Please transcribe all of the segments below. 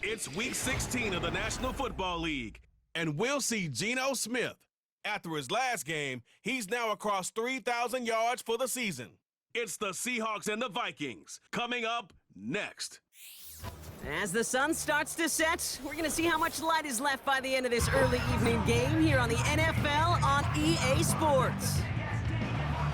It's Week 16 of the National Football League, and we'll see Geno Smith. After his last game, he's now across 3,000 yards for the season. It's the Seahawks and the Vikings, coming up next. As the sun starts to set, we're going to see how much light is left by the end of this early evening game here on the NFL on EA Sports.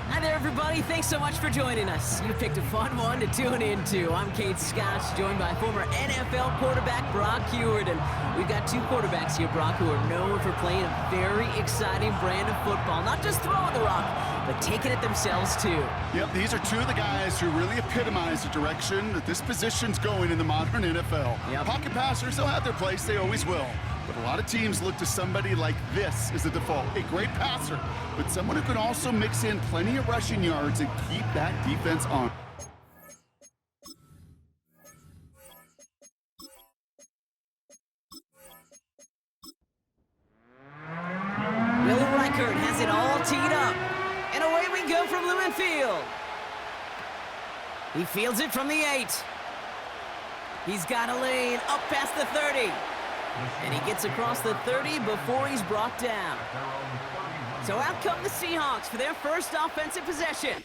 Hi there, everybody. Thanks so much for joining us. You picked a fun one to tune into. I'm Kate Scott, joined by former NFL quarterback Brock Huard. And we've got two quarterbacks here, Brock, who are known for playing a very exciting brand of football. Not just throwing the rock, but taking it themselves, too. Yep, these are two of the guys who really epitomize the direction that this position's going in the modern NFL. Yep. Pocket passers, they'll have their place. They always will. But a lot of teams look to somebody like this as the default. A great passer, but someone who can also mix in plenty of rushing yards and keep that defense on. Will Reichert has it all teed up. And away we go from Lumen Field. He fields it from the 8. He's got a lane up past the 30. And he gets across the 30 before he's brought down. So out come the Seahawks for their first offensive possession.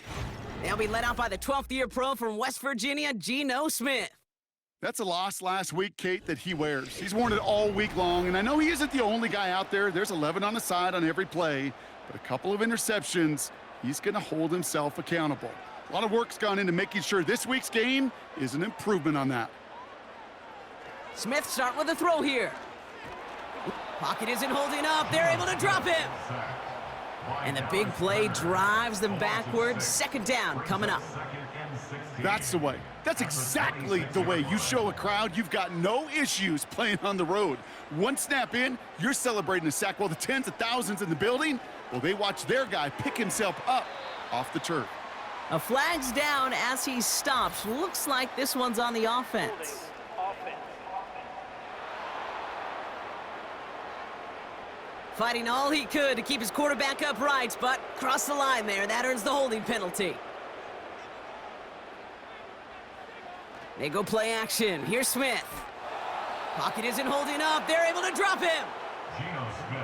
They'll be led out by the 12th-year pro from West Virginia, Geno Smith. That's a loss last week, Kate, that he wears. He's worn it all week long, and I know he isn't the only guy out there. There's 11 on the side on every play, but a couple of interceptions, he's going to hold himself accountable. A lot of work's gone into making sure this week's game is an improvement on that. Smith start with a throw here. Pocket isn't holding up. They're able to drop him. And the big play drives them backwards. Second down coming up. That's the way. That's exactly the way you show a crowd you've got no issues playing on the road. One snap in, you're celebrating a sack while the tens of thousands in the building, well, they watch their guy pick himself up off the turf. A flag's down as he stops. Looks like this one's on the offense. Fighting all he could to keep his quarterback upright, but crossed the line there. That earns the holding penalty. They go play action. Here's Smith. Pocket isn't holding up. They're able to drop him.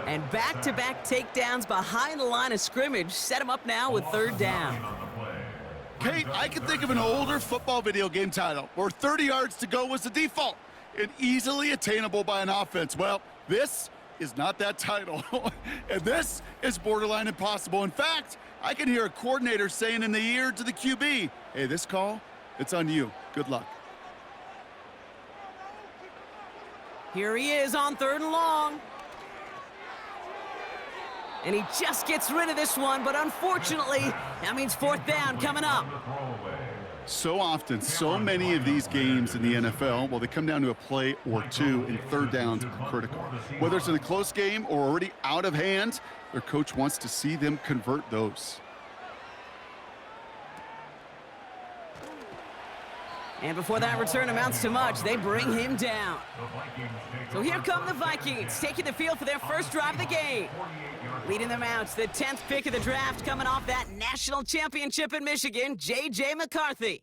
And back-to-back takedowns behind the line of scrimmage set him up now with third down. Kate, I can think of an older football video game title where 30 yards to go was the default and easily attainable by an offense. Well, this is not that title. And this is borderline impossible. In fact, I can hear a coordinator saying in the ear to the QB, hey, this call, it's on you. Good luck. Here he is on third and long. And he just gets rid of this one, but unfortunately, that means fourth down coming up. So often, so many of these games in the NFL, well, they come down to a play or two, and third downs are critical. Whether it's in a close game or already out of hand, their coach wants to see them convert those. And before that return amounts to much, they bring him down. So here come the Vikings, taking the field for their first drive of the game. Leading them out, the 10th pick of the draft, coming off that national championship in Michigan, J.J. McCarthy.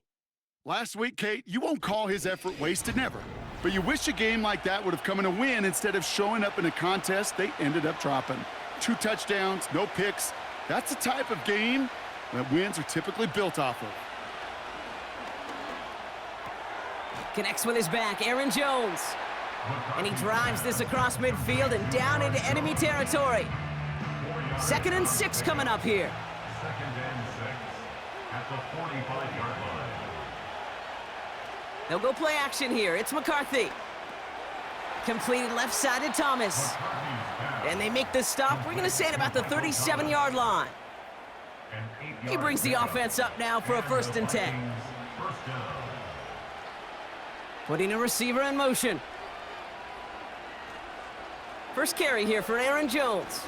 Last week, Kate, you won't call his effort wasted, never. But you wish a game like that would have come in a win instead of showing up in a contest they ended up dropping. 2 touchdowns, no picks. That's the type of game that wins are typically built off of. Connects with his back, Aaron Jones. And he drives this across midfield and down into enemy territory. 2nd and 6 coming up here. 2nd and 6 at the 45-yard line. They'll go play action here. It's McCarthy. Completed left side to Thomas. And they make the stop. We're going to say at about the 37-yard line. He brings the offense up now for a 1st and 10. Putting a receiver in motion. First carry here for Aaron Jones.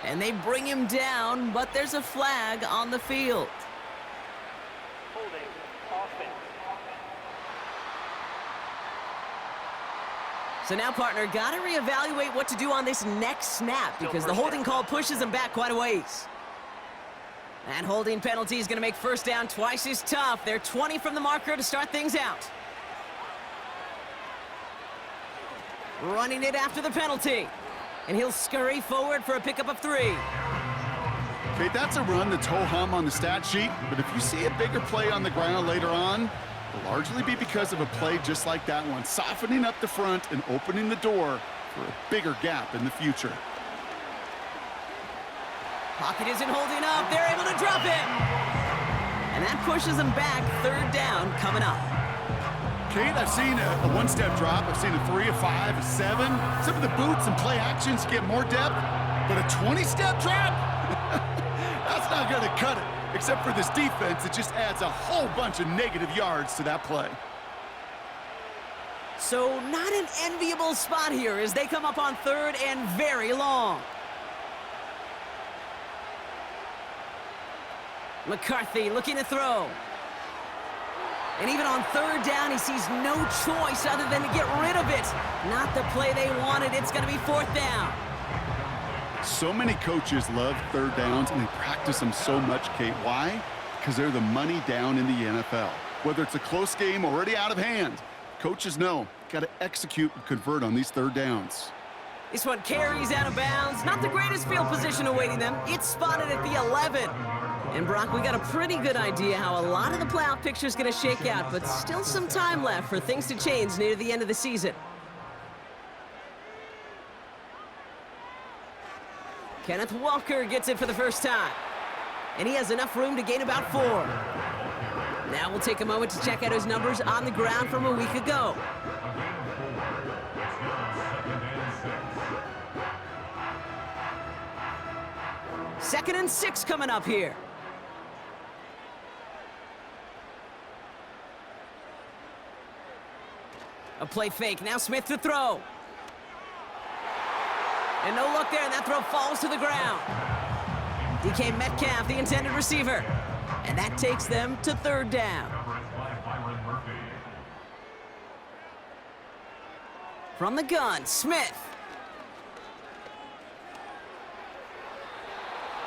And they bring him down, but there's a flag on the field. Holding offense. So now, partner, got to reevaluate what to do on this next snap because the holding call pushes him back quite a ways. That holding penalty is going to make first down twice as tough. They're 20 from the marker to start things out. running it after the penalty. And he'll scurry forward for a pickup of 3. Okay, that's a run that's ho-hum on the stat sheet, but if you see a bigger play on the ground later on, it'll largely be because of a play just like that one, softening up the front and opening the door for a bigger gap in the future. Pocket isn't holding up. They're able to drop it. And that pushes them back. 3rd down coming up. Kate, I've seen a one-step drop. I've seen a 3, a 5, a 7. Some of the boots and play actions get more depth, but a 20-step drop? That's not going to cut it. Except for this defense, it just adds a whole bunch of negative yards to that play. So not an enviable spot here as they come up on 3rd and very long. McCarthy looking to throw. And even on 3rd down, he sees no choice other than to get rid of it. Not the play they wanted. It's going to be 4th down. So many coaches love 3rd downs, and they practice them so much, Kate. Why? Because they're the money down in the NFL. Whether it's a close game already out of hand, coaches know, got to execute and convert on these 3rd downs. This one carries out of bounds. Not the greatest field position awaiting them. It's spotted at the 11. And Brock, we got a pretty good idea how a lot of the playoff picture is going to shake out, but still some time left for things to change near the end of the season. Kenneth Walker gets it for the first time. And he has enough room to gain about 4. Now we'll take a moment to check out his numbers on the ground from a week ago. Second and 6 coming up here. A play fake. Now Smith to throw. And no look there, and that throw falls to the ground. DK Metcalf, the intended receiver. And that takes them to 3rd down. From the gun, Smith.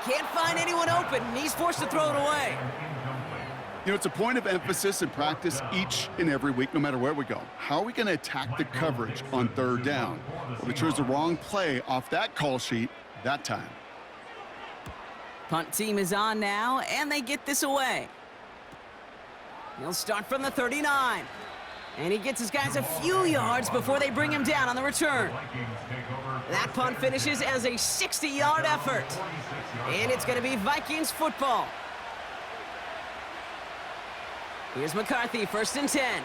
Can't find anyone open, and he's forced to throw it away. You know, it's a point of emphasis in practice each and every week, no matter where we go. How are we going to attack the coverage on 3rd down? Well, we chose the wrong play off that call sheet that time. Punt team is on now, and they get this away. He'll start from the 39. And he gets his guys a few yards before they bring him down on the return. That punt finishes as a 60-yard effort. And it's going to be Vikings football. Here's McCarthy, 1st and 10.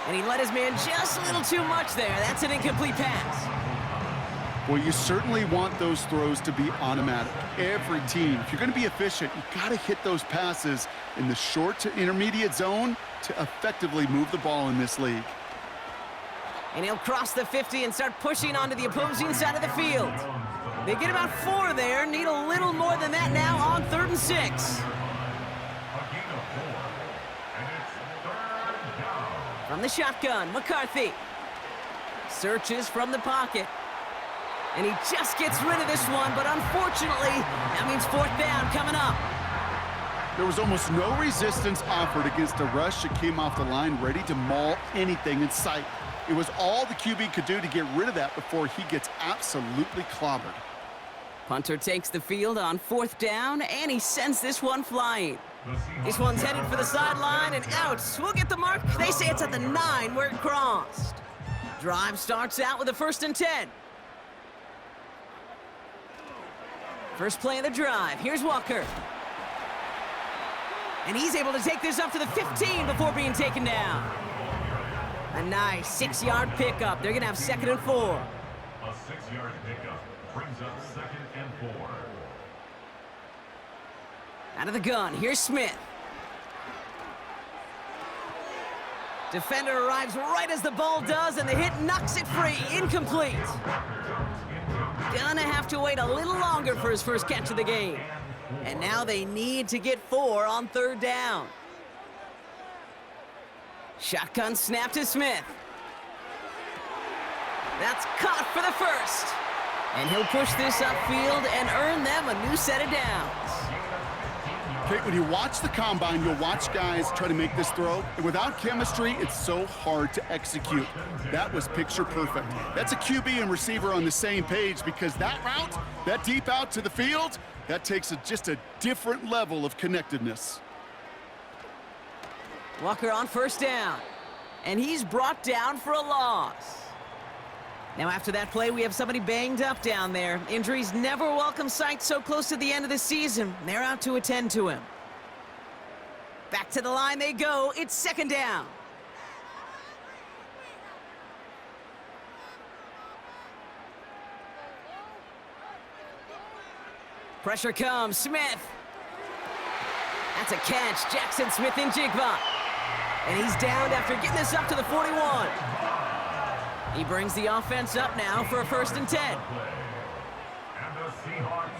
And he let his man just a little too much there. That's an incomplete pass. Well, you certainly want those throws to be automatic. Every team, if you're going to be efficient, you got to hit those passes in the short to intermediate zone to effectively move the ball in this league. And he'll cross the 50 and start pushing onto the opposing side of the field. They get about 4 there, need a little more than that now on 3rd and 6. From the shotgun, McCarthy searches from the pocket. And he just gets rid of this one, but unfortunately, that means 4th down coming up. There was almost no resistance offered against a rush that came off the line ready to maul anything in sight. It was all the QB could do to get rid of that before he gets absolutely clobbered. Punter takes the field on 4th down, and he sends this one flying. This one's headed for the sideline and out. We'll get the mark. They say it's at the 9 where it crossed. Drive starts out with a 1st and 10. First play of the drive. Here's Walker. And he's able to take this up to the 15 before being taken down. A nice 6-yard pickup. They're going to have 2nd and 4. A 6-yard pickup brings up 2nd and 4. Out of the gun, here's Smith. Defender arrives right as the ball does, and the hit knocks it free. Incomplete. Gonna have to wait a little longer for his first catch of the game. And now they need to get 4 on 3rd down. Shotgun snap to Smith. That's caught for the first. And he'll push this upfield and earn them a new set of downs. Kate, when you watch the combine, you'll watch guys try to make this throw, and without chemistry, it's so hard to execute. That was picture perfect. That's a QB and receiver on the same page, because that route, that deep out to the field, that takes just a different level of connectedness. Walker on first down, and he's brought down for a loss. Now after that play, we have somebody banged up down there. Injuries never a welcome sight so close to the end of the season. They're out to attend to him. Back to the line they go. It's second down. Pressure comes. Smith. That's a catch. Jackson Smith in Jigba. And he's downed after getting this up to the 41. He brings the offense up now for a 1st and 10. And the Seahawks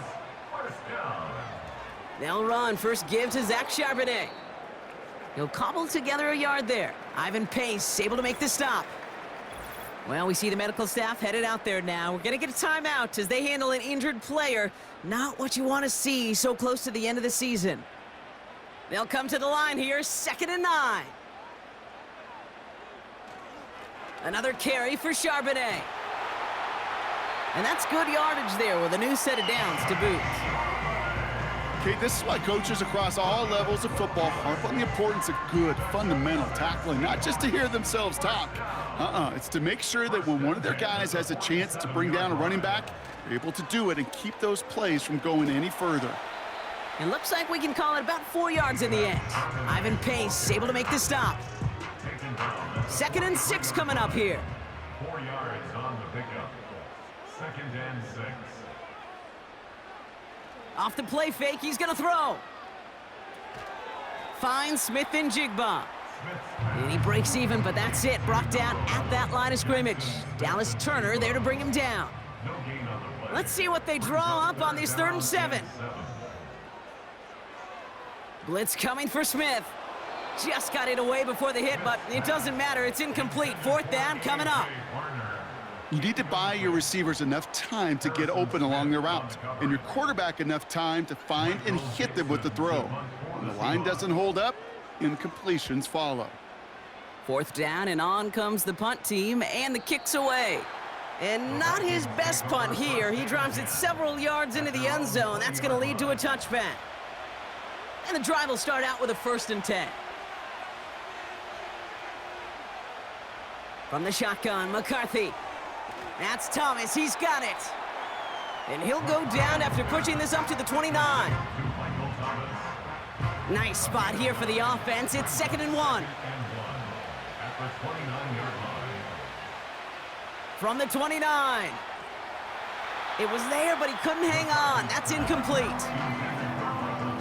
first down. They'll run. First give to Zach Charbonnet. He'll cobble together a yard there. Ivan Pace able to make the stop. Well, we see the medical staff headed out there now. We're going to get a timeout as they handle an injured player. Not what you want to see so close to the end of the season. They'll come to the line here, 2nd and 9. Another carry for Charbonnet. And that's good yardage there with a new set of downs to boot. Okay, this is why coaches across all levels of football harp on the importance of good, fundamental tackling, not just to hear themselves talk. It's to make sure that when one of their guys has a chance to bring down a running back, they're able to do it and keep those plays from going any further. It looks like we can call it about 4 yards in the end. Ivan Pace able to make the stop. 2nd and 6 coming up here. 4 yards on the pickup. 2nd and 6. Off the play fake, he's gonna throw. Finds Smith and Jigba. And he breaks even, but that's it. Brought down at that line of scrimmage. Dallas Turner there to bring him down. No gain on the play. Let's see what they draw up on this 3rd and 7. Blitz coming for Smith. Just got it away before the hit, but it doesn't matter. It's incomplete. 4th down coming up. You need to buy your receivers enough time to get open along their route, and your quarterback enough time to find and hit them with the throw. When the line doesn't hold up, incompletions follow. 4th down, and on comes the punt team, and the kick's away. And not his best punt here. He drives it several yards into the end zone. That's going to lead to a touchback. And the drive will start out with a 1st and 10. From the shotgun, McCarthy. That's Thomas. He's got it. And he'll go down after pushing this up to the 29. Nice spot here for the offense. It's 2nd and 1. At the 29-yard line. From the 29. It was there, but he couldn't hang on. That's incomplete.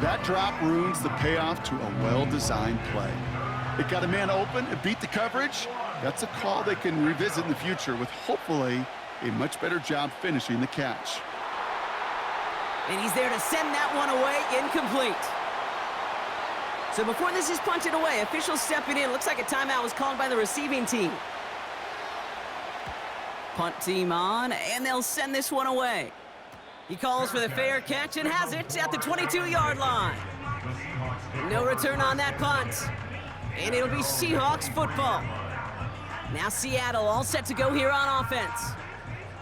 That drop ruins the payoff to a well-designed play. It got a man open, it beat the coverage. That's a call they can revisit in the future with hopefully a much better job finishing the catch. And he's there to send that one away, incomplete. So before this is punted away, officials stepping in. Looks like a timeout was called by the receiving team. Punt team on, and they'll send this one away. He calls for the fair catch and has it at the 22-yard line. No return on that punt. And it'll be Seahawks football. Now Seattle all set to go here on offense.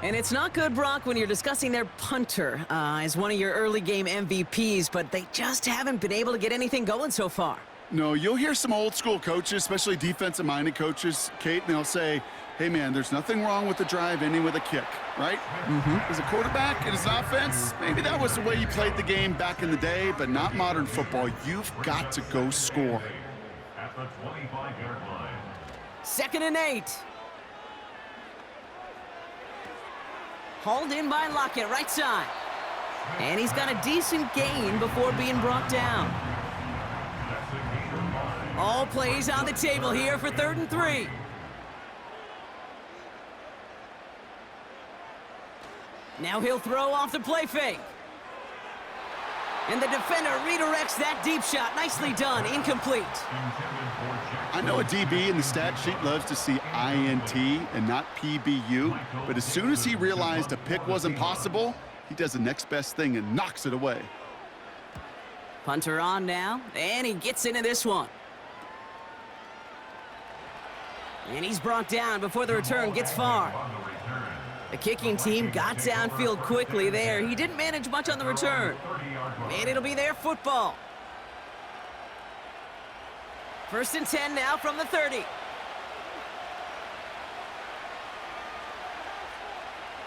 And it's not good, Brock, when you're discussing their punter as one of your early game MVPs, but they just haven't been able to get anything going so far. No, you'll hear some old school coaches, especially defensive-minded coaches, Kate, and they'll say, hey, man, there's nothing wrong with the drive ending with a kick, right? As a quarterback and as an offense, maybe that was the way you played the game back in the day, but not modern football. You've got to go score. At the 25-yard line. 2nd and 8. Hauled in by Lockett, right side. And he's got a decent gain before being brought down. All plays on the table here for 3rd and 3. Now he'll throw off the play fake. And the defender redirects that deep shot. Nicely done. Incomplete. I know a DB in the stat sheet loves to see INT and not PBU, but as soon as he realized a pick wasn't possible, he does the next best thing and knocks it away. Punter on now, and he gets into this one. And he's brought down before the return gets far. The kicking team got downfield quickly there. He didn't manage much on the return. And it'll be their football. 1st and 10 now from the 30.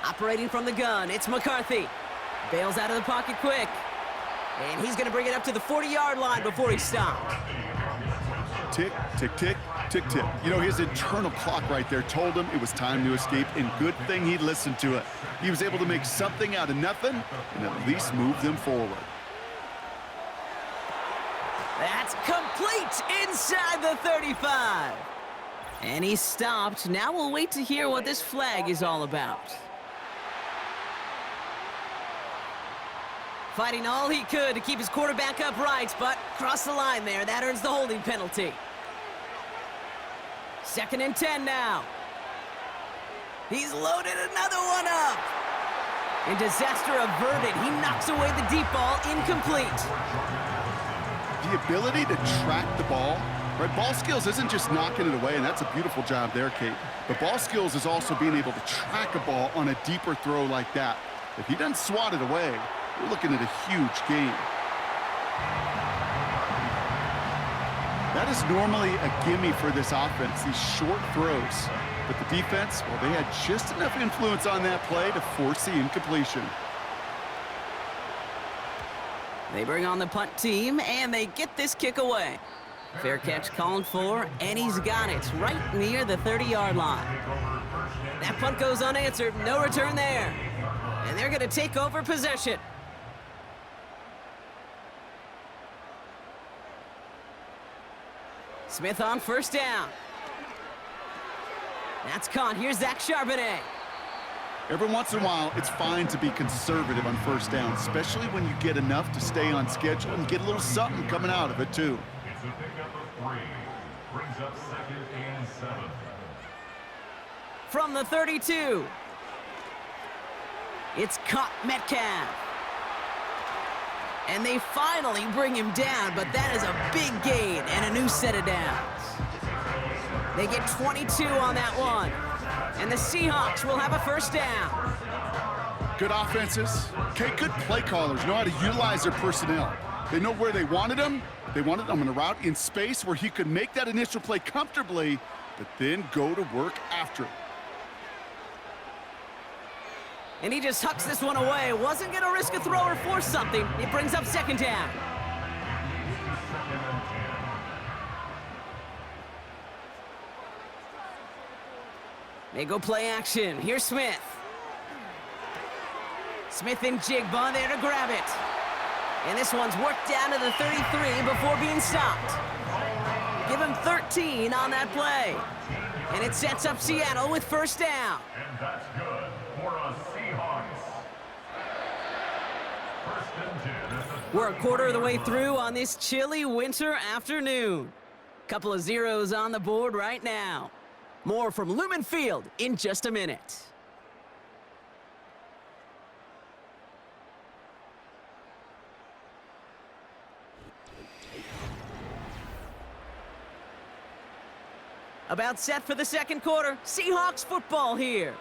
Operating from the gun, it's McCarthy. Bails out of the pocket quick. And he's going to bring it up to the 40-yard line before he stopped. Tick, tick, tick, tick, tick. You know, his internal clock right there told him it was time to escape, and good thing he listened to it. He was able to make something out of nothing and at least move them forward. That's complete inside the 35. And he stopped. Now we'll wait to hear what this flag is all about. Fighting all he could to keep his quarterback upright, but crossed the line there. That earns the holding penalty. 2nd and 10 now. He's loaded another one up. And disaster averted. He knocks away the deep ball, incomplete. The ability to track the ball, right? Ball skills isn't just knocking it away, and that's a beautiful job there, Kate. But ball skills is also being able to track a ball on a deeper throw like that. If he doesn't swat it away, we're looking at a huge game. That is normally a gimme for this offense, these short throws. But the defense, well, they had just enough influence on that play to force the incompletion. They bring on the punt team, and they get this kick away. Fair catch called for, and he's got it right near the 30-yard line. That punt goes unanswered, no return there. And they're going to take over possession. Smith on 1st down. That's caught. Here's Zach Charbonnet. Every once in a while, it's fine to be conservative on 1st down, especially when you get enough to stay on schedule and get a little something coming out of it, too. It's a pickup of 3. Brings up 2nd and 7. From the 32. It's caught Metcalf. And they finally bring him down, but that is a big gain and a new set of downs. They get 22 on that one. And the Seahawks will have a 1st down. Good offenses. Okay, good play callers know how to utilize their personnel. They know where they wanted him. They wanted him on a route in space where he could make that initial play comfortably, but then go to work after it. And he just hucks this one away. Wasn't going to risk a throw or force something. It brings up 2nd down. They go play action. Here's Smith. Smith and Jigba there to grab it. And this one's worked down to the 33 before being stopped. Give him 13 on that play. And it sets up Seattle with 1st down. And that's good for a Seahawks. 1st and 10 at the We're a quarter of the way through on this chilly winter afternoon. Couple of zeros on the board right now. More from Lumen Field in just a minute. About set for the 2nd quarter. Seahawks football here.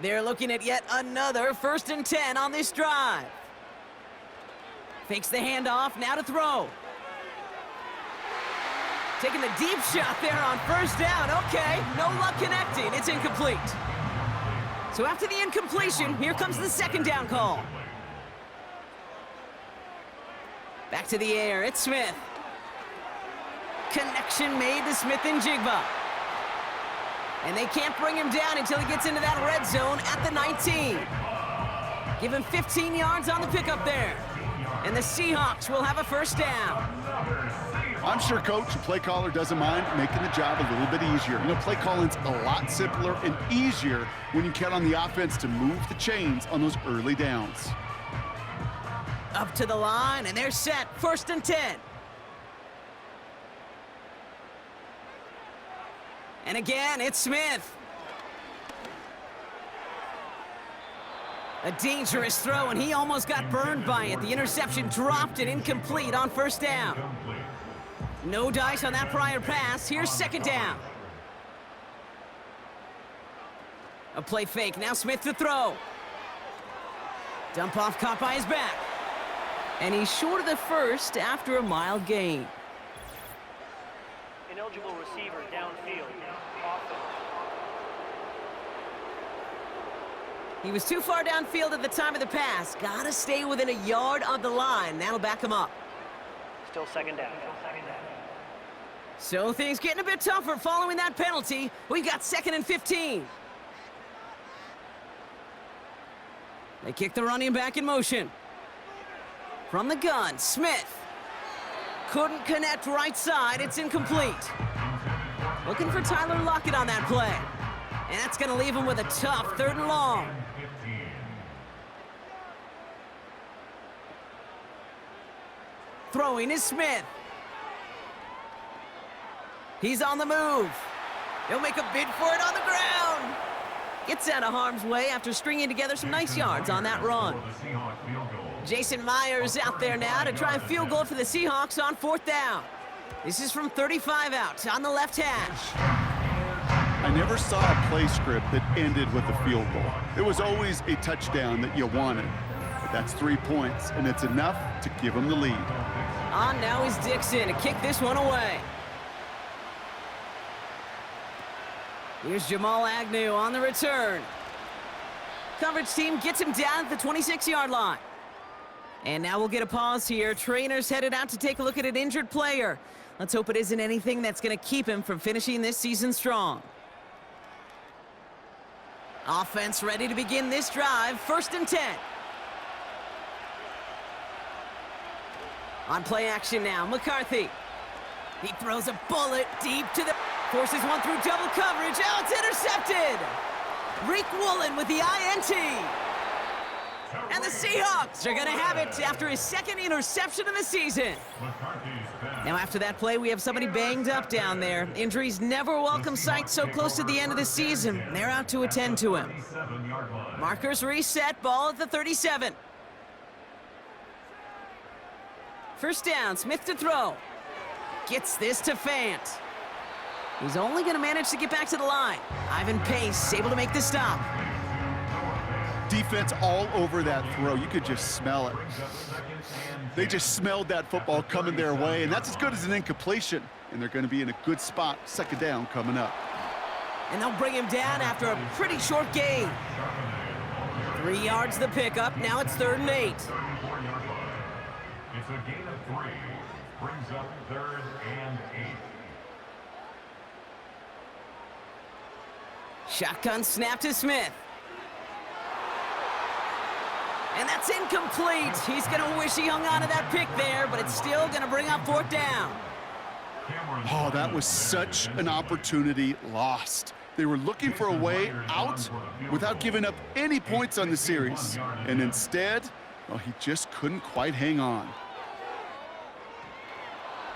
They're looking at yet another 1st and 10 on this drive. Fakes the handoff, now to throw. Taking the deep shot there on 1st down. Okay, no luck connecting. It's incomplete. So after the incompletion, here comes the 2nd down call. Back to the air, it's Smith. Connection made to Smith and Jigba. And they can't bring him down until he gets into that red zone at the 19. Give him 15 yards on the pickup there. And the Seahawks will have a 1st down. I'm sure Coach, the play caller, doesn't mind making the job a little bit easier. You know, play calling's a lot simpler and easier when you count on the offense to move the chains on those early downs. Up to the line, and they're set. 1st and 10. And again, it's Smith. A dangerous throw, and he almost got burned by it. The interception dropped and incomplete on first down. No dice on that prior pass. Here's second down. A play fake. Now Smith to throw. Dump off caught by his back. And he's short of the first after a mile gain. Ineligible receiver downfield. Offense. He was too far downfield at the time of the pass. Gotta stay within a yard of the line. That'll back him up. Still second down. So things getting a bit tougher following that penalty. We've got 2nd and 15. They kick the running back in motion. From the gun, Smith. Couldn't connect right side. It's incomplete. Looking for Tyler Lockett on that play. And that's going to leave him with a tough 3rd and long. Throwing is Smith. He's on the move. He'll make a bid for it on the ground. Gets out of harm's way after stringing together some nice yards on that run. Jason Myers out there now to try a field goal for the Seahawks on 4th down. This is from 35 out on the left hash. I never saw a play script that ended with a field goal. It was always a touchdown that you wanted. But that's 3 points, and it's enough to give them the lead. On now is Dixon to kick this one away. Here's Jamal Agnew on the return. Coverage team gets him down at the 26-yard line. And now we'll get a pause here. Trainers headed out to take a look at an injured player. Let's hope it isn't anything that's going to keep him from finishing this season strong. Offense ready to begin this drive. 1st and 10. On play action now, McCarthy. He throws a bullet deep to the... Forces one through double coverage. Oh, it's intercepted! Reek Woolen with the INT. And the Seahawks are going to have it after his 2nd interception of the season. Now, after that play, we have somebody banged up down there. Injuries never a welcome sight so close to the end of the season. They're out to attend to him. Markers reset, ball at the 37. First down, Smith to throw. Gets this to Fant. He's only going to manage to get back to the line. Ivan Pace able to make the stop. Defense all over that throw. You could just smell it. They just smelled that football coming their way, and that's as good as an incompletion. And they're going to be in a good spot. 2nd down coming up. And they'll bring him down after a pretty short gain. 3 yards the pickup. Now it's 3rd and 8. It's a gain of 3. Brings up 3rd and 8. Shotgun snap to Smith. And that's incomplete. He's going to wish he hung on to that pick there, but it's still going to bring up 4th down. Oh, that was such an opportunity lost. They were looking for a way out without giving up any points on the series. And instead, well, he just couldn't quite hang on.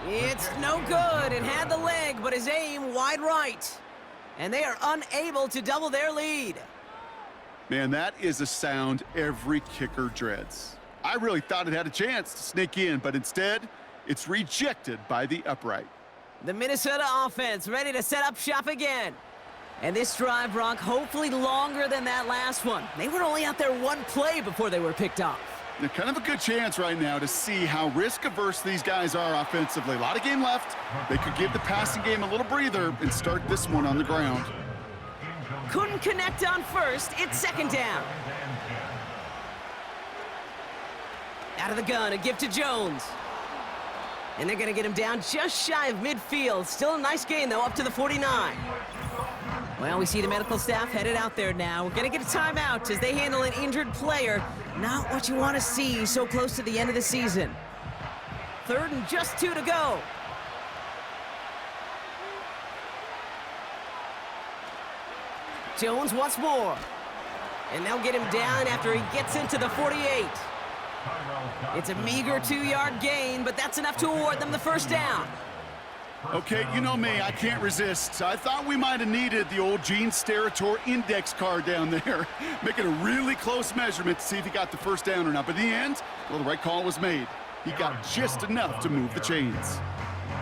It's no good. It had the leg, but his aim wide right. And they are unable to double their lead. Man, that is a sound every kicker dreads. I really thought it had a chance to sneak in, but instead, it's rejected by the upright. The Minnesota offense ready to set up shop again. And this drive, Brock, hopefully longer than that last one. They were only out there 1 play before they were picked off. They're kind of a good chance right now to see how risk-averse these guys are offensively. A lot of game left. They could give the passing game a little breather and start this one on the ground. Couldn't connect on first. It's 2nd down. Out of the gun, a give to Jones. And they're going to get him down just shy of midfield. Still a nice gain, though, up to the 49. Well, we see the medical staff headed out there now. We're going to get a timeout as they handle an injured player. Not what you want to see so close to the end of the season. 3rd and just 2 to go. Jones once more. And they'll get him down after he gets into the 48. It's a meager 2-yard gain, but that's enough to award them the 1st down. Okay, you know me, I can't resist. I thought we might have needed the old Gene Steratore index card down there, making a really close measurement to see if he got the first down or not. But in the end, well, the right call was made. He got just enough to move the chains.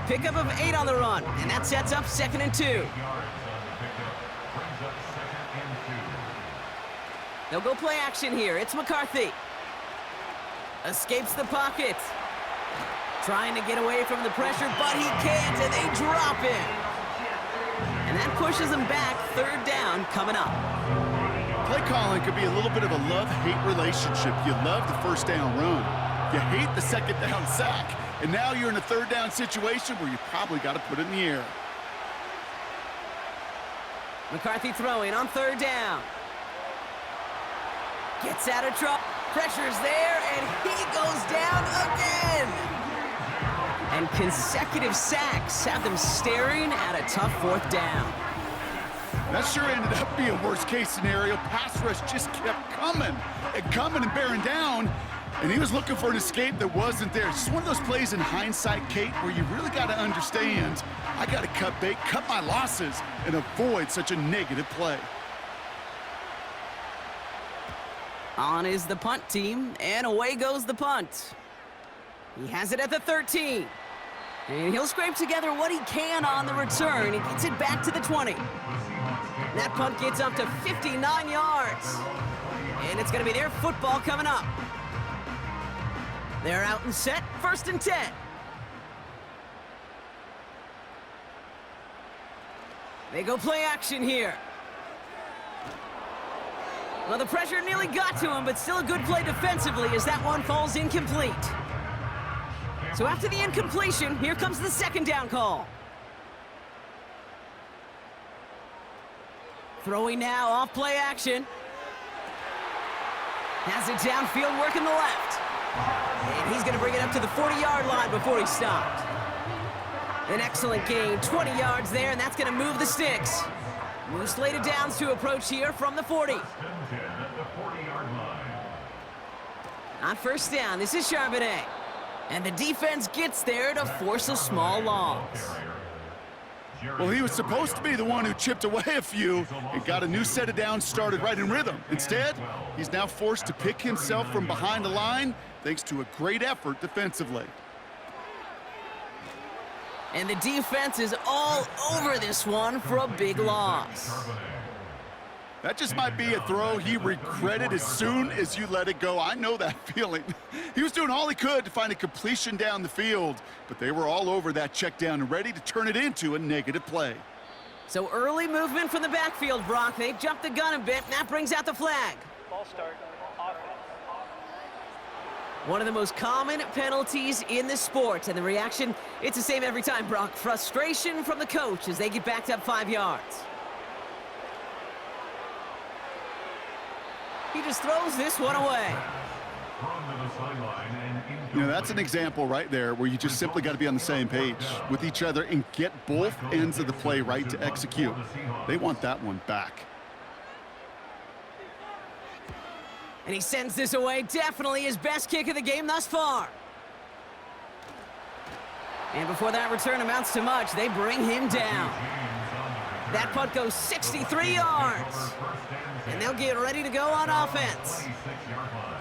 Pickup of 8 on the run, and that sets up 2nd and 2. They'll go play action here. It's McCarthy. Escapes the pocket. Trying to get away from the pressure, but he can't, and they drop him. And that pushes them back. 3rd down coming up. Play calling could be a little bit of a love-hate relationship. You love the first down run. You hate the 2nd down sack. And now you're in a 3rd down situation where you probably got to put it in the air. McCarthy throwing on 3rd down. Gets out of trouble. Pressure's there, and he goes down again. And consecutive sacks have them staring at a tough 4th down. That sure ended up being worst-case scenario. Pass rush just kept coming and bearing down. And he was looking for an escape that wasn't there. It's just one of those plays in hindsight, Kate, where you really got to understand, I got to cut bait, cut my losses, and avoid such a negative play. On is the punt team, and away goes the punt. He has it at the 13. And he'll scrape together what he can on the return. He gets it back to the 20. That punt gets up to 59 yards. And it's going to be their football coming up. They're out and set, 1st and 10. They go play action here. Well, the pressure nearly got to him, but still a good play defensively as that one falls incomplete. So after the incompletion, here comes the 2nd down call. Throwing now off play action. Has it downfield, working the left. And he's going to bring it up to the 40-yard line before he stopped. An excellent gain, 20 yards there, and that's going to move the sticks. New slated downs to approach here from the 40. On 1st down, this is Charbonnet. And the defense gets there to force a small loss. Well, he was supposed to be the one who chipped away a few and got a new set of downs started right in rhythm. Instead, he's now forced to pick himself from behind the line thanks to a great effort defensively. And the defense is all over this one for a big loss. That just might be a throw he regretted as soon as you let it go. I know that feeling. He was doing all he could to find a completion down the field, but they were all over that check down and ready to turn it into a negative play. So early movement from the backfield, Brock. They jumped the gun a bit, and that brings out the flag. Ball start, offense. One of the most common penalties in the sport, and the reaction, it's the same every time, Brock. Frustration from the coach as they get backed up 5 yards. He just throws this one away. You know, that's an example right there where you just simply got to be on the same page with each other and get both ends of the play right to execute. They want that one back. And he sends this away. Definitely his best kick of the game thus far. And before that return amounts to much, they bring him down. That punt goes 63 yards. And they'll get ready to go on offense.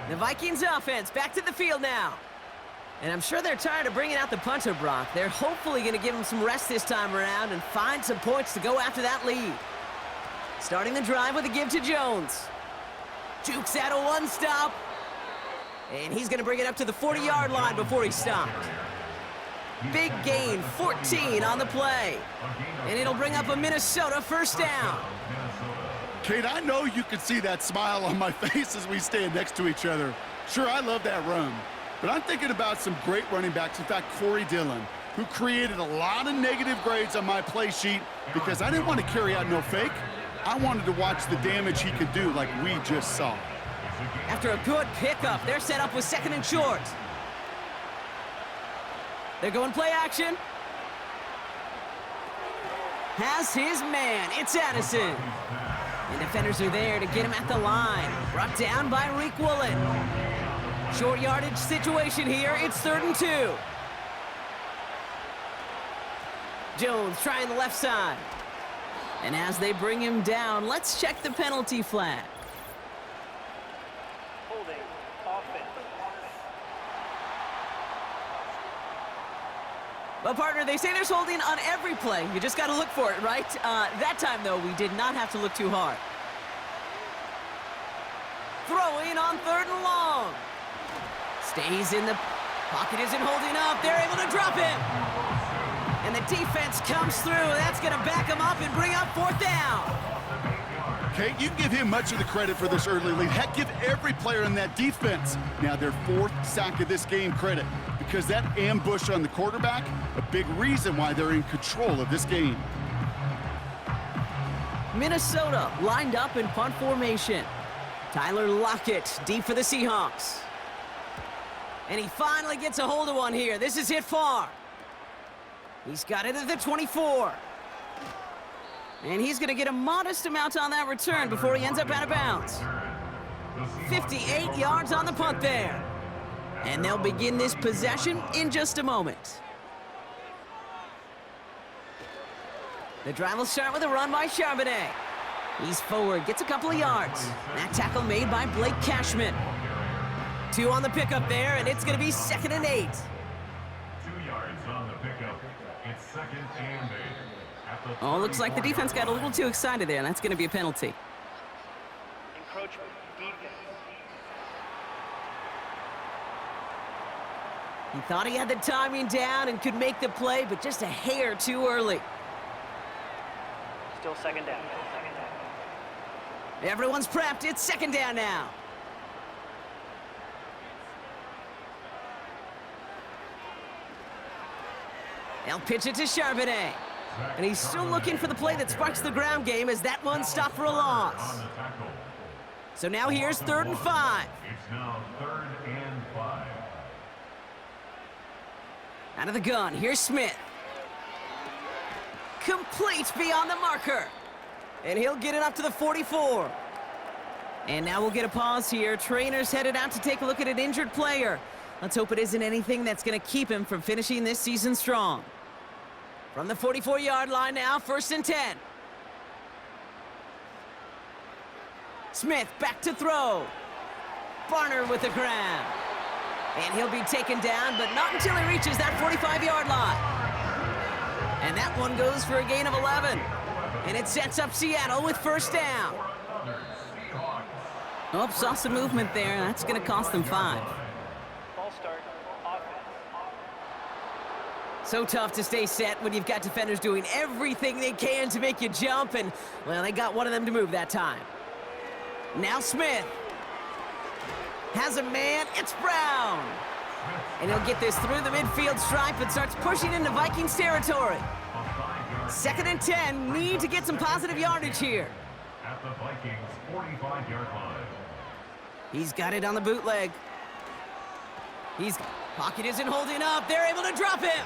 The Vikings offense back to the field now. And I'm sure they're tired of bringing out the punter, Brock. They're hopefully going to give him some rest this time around and find some points to go after that lead. Starting the drive with a give to Jones. Jukes out a one-stop. And he's going to bring it up to the 40-yard line before he stopped. Big gain, 14 on the play. And it'll bring up a Minnesota 1st down. Kate, I know you can see that smile on my face as we stand next to each other. Sure, I love that run. But I'm thinking about some great running backs. In fact, Corey Dillon, who created a lot of negative grades on my play sheet because I didn't want to carry out no fake. I wanted to watch the damage he could do like we just saw. After a good pickup, they're set up with 2nd and short. They're going play action. Has his man. It's Addison. And defenders are there to get him at the line. Brought down by Reek Woolen. Short yardage situation here. It's 3rd and 2. Jones trying the left side. And as they bring him down, let's check the penalty flag. Holding. Offense. Well, partner, they say there's holding on every play. You just got to look for it, right? That time, though, we did not have to look too hard. Throwing on 3rd and long. Stays in the pocket, isn't holding up. They're able to drop him. And the defense comes through. That's going to back him up and bring up 4th down. Okay, you can give him much of the credit for this early lead. Heck, give every player in that defense now their 4th sack of this game credit, because that ambush on the quarterback, a big reason why they're in control of this game. Minnesota lined up in punt formation. Tyler Lockett deep for the Seahawks. And he finally gets a hold of one here. This is hit far. He's got it at the 24. And he's going to get a modest amount on that return before he ends up out of bounds. 58 yards on the punt there. And they'll begin this possession in just a moment. The drive will start with a run by Charbonnet. He's forward, gets a couple of yards. That tackle made by Blake Cashman. 2 on the pickup there, and it's going to be 2nd and 8. 2 yards on the pickup. It's 2nd and 8. Oh, looks like the defense got a little too excited there, and that's going to be a penalty. Encroachment. Defense. He thought he had the timing down and could make the play, but just a hair too early. Still 2nd down. Everyone's prepped. It's 2nd down now. They'll pitch it to Charbonnet. And he's still looking for the play that sparks the ground game as that one stopped for a loss. So now here's 3rd and 5. It's now 3rd and 5. Out of the gun, here's Smith. Complete beyond the marker. And he'll get it up to the 44. And now we'll get a pause here. Trainer's headed out to take a look at an injured player. Let's hope it isn't anything that's going to keep him from finishing this season strong. From the 44-yard line now, 1st and 10. Smith back to throw. Barner with the grab. And he'll be taken down, but not until he reaches that 45-yard line. And that one goes for a gain of 11. And it sets up Seattle with 1st down. Oh, saw some movement there. That's going to cost them 5. Ball start. Offense. So tough to stay set when you've got defenders doing everything they can to make you jump, and, well, they got one of them to move that time. Now Smith has a man. It's Brown. And he'll get this through the midfield stripe and starts pushing into Vikings territory. 2nd and 10. Need to get some positive yardage here. At the Vikings 45-yard line. He's got it on the bootleg. Pocket isn't holding up. They're able to drop him.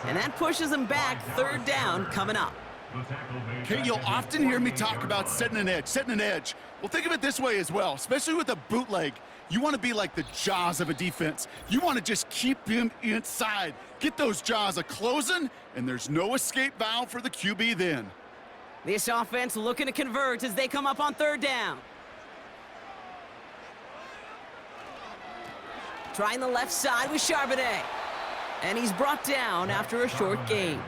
And that pushes them back. 3rd down coming up. Okay, you'll often hear me talk about setting an edge. Well, think of it this way as well, especially with a bootleg. You want to be like the jaws of a defense. You want to just keep him inside. Get those jaws a-closing, and there's no escape valve for the QB then. This offense looking to convert as they come up on 3rd down. Trying the left side with Charbonnet. And he's brought down after a short gain.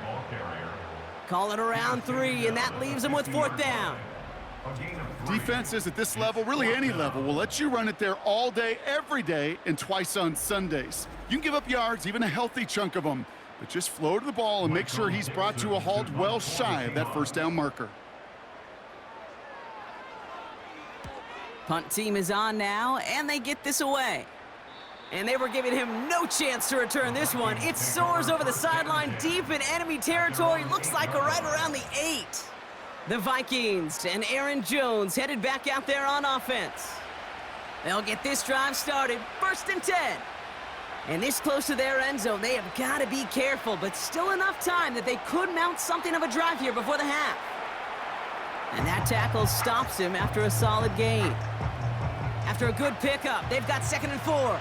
Call it around 3, and that leaves him with 4th down. Defenses at this level, really any level, will let you run it there all day, every day, and twice on Sundays. You can give up yards, even a healthy chunk of them, but just flow to the ball and make sure he's brought to a halt well shy of that 1st down marker. Punt team is on now, and they get this away. And they were giving him no chance to return this one. It soars over the sideline deep in enemy territory. Looks like right around the 8. The Vikings and Aaron Jones headed back out there on offense. They'll get this drive started. 1st and 10. And this close to their end zone, they have got to be careful, but still enough time that they could mount something of a drive here before the half. And that tackle stops him after a solid gain. After a good pickup, they've got 2nd and 4.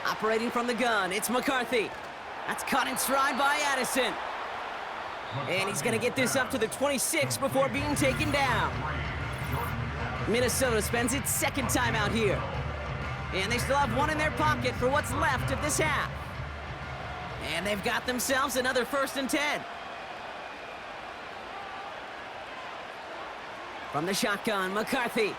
Operating from the gun, it's McCarthy. That's caught in stride by Addison. And he's going to get this up to the 26 before being taken down. Minnesota spends its second timeout here. And they still have one in their pocket for what's left of this half. And they've got themselves another 1st and 10. From the shotgun, McCarthy.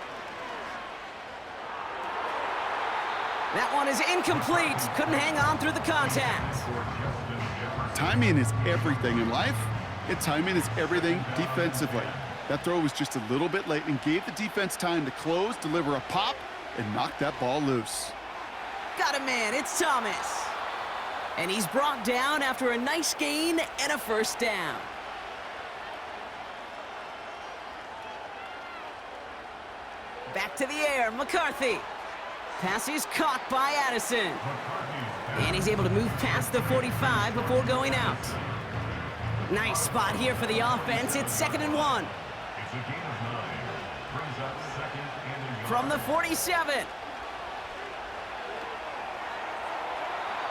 That one is incomplete. Couldn't hang on through the contact. Timing is everything in life, and timing is everything defensively. That throw was just a little bit late and gave the defense time to close, deliver a pop, and knock that ball loose. Got a man, it's Thomas. And he's brought down after a nice gain and a 1st down. Back to the air, McCarthy. Pass is caught by Addison. And he's able to move past the 45 before going out. Nice spot here for the offense. It's 2nd and 1. It's a gain of 9. Brings up 2nd and a yard. From the 47.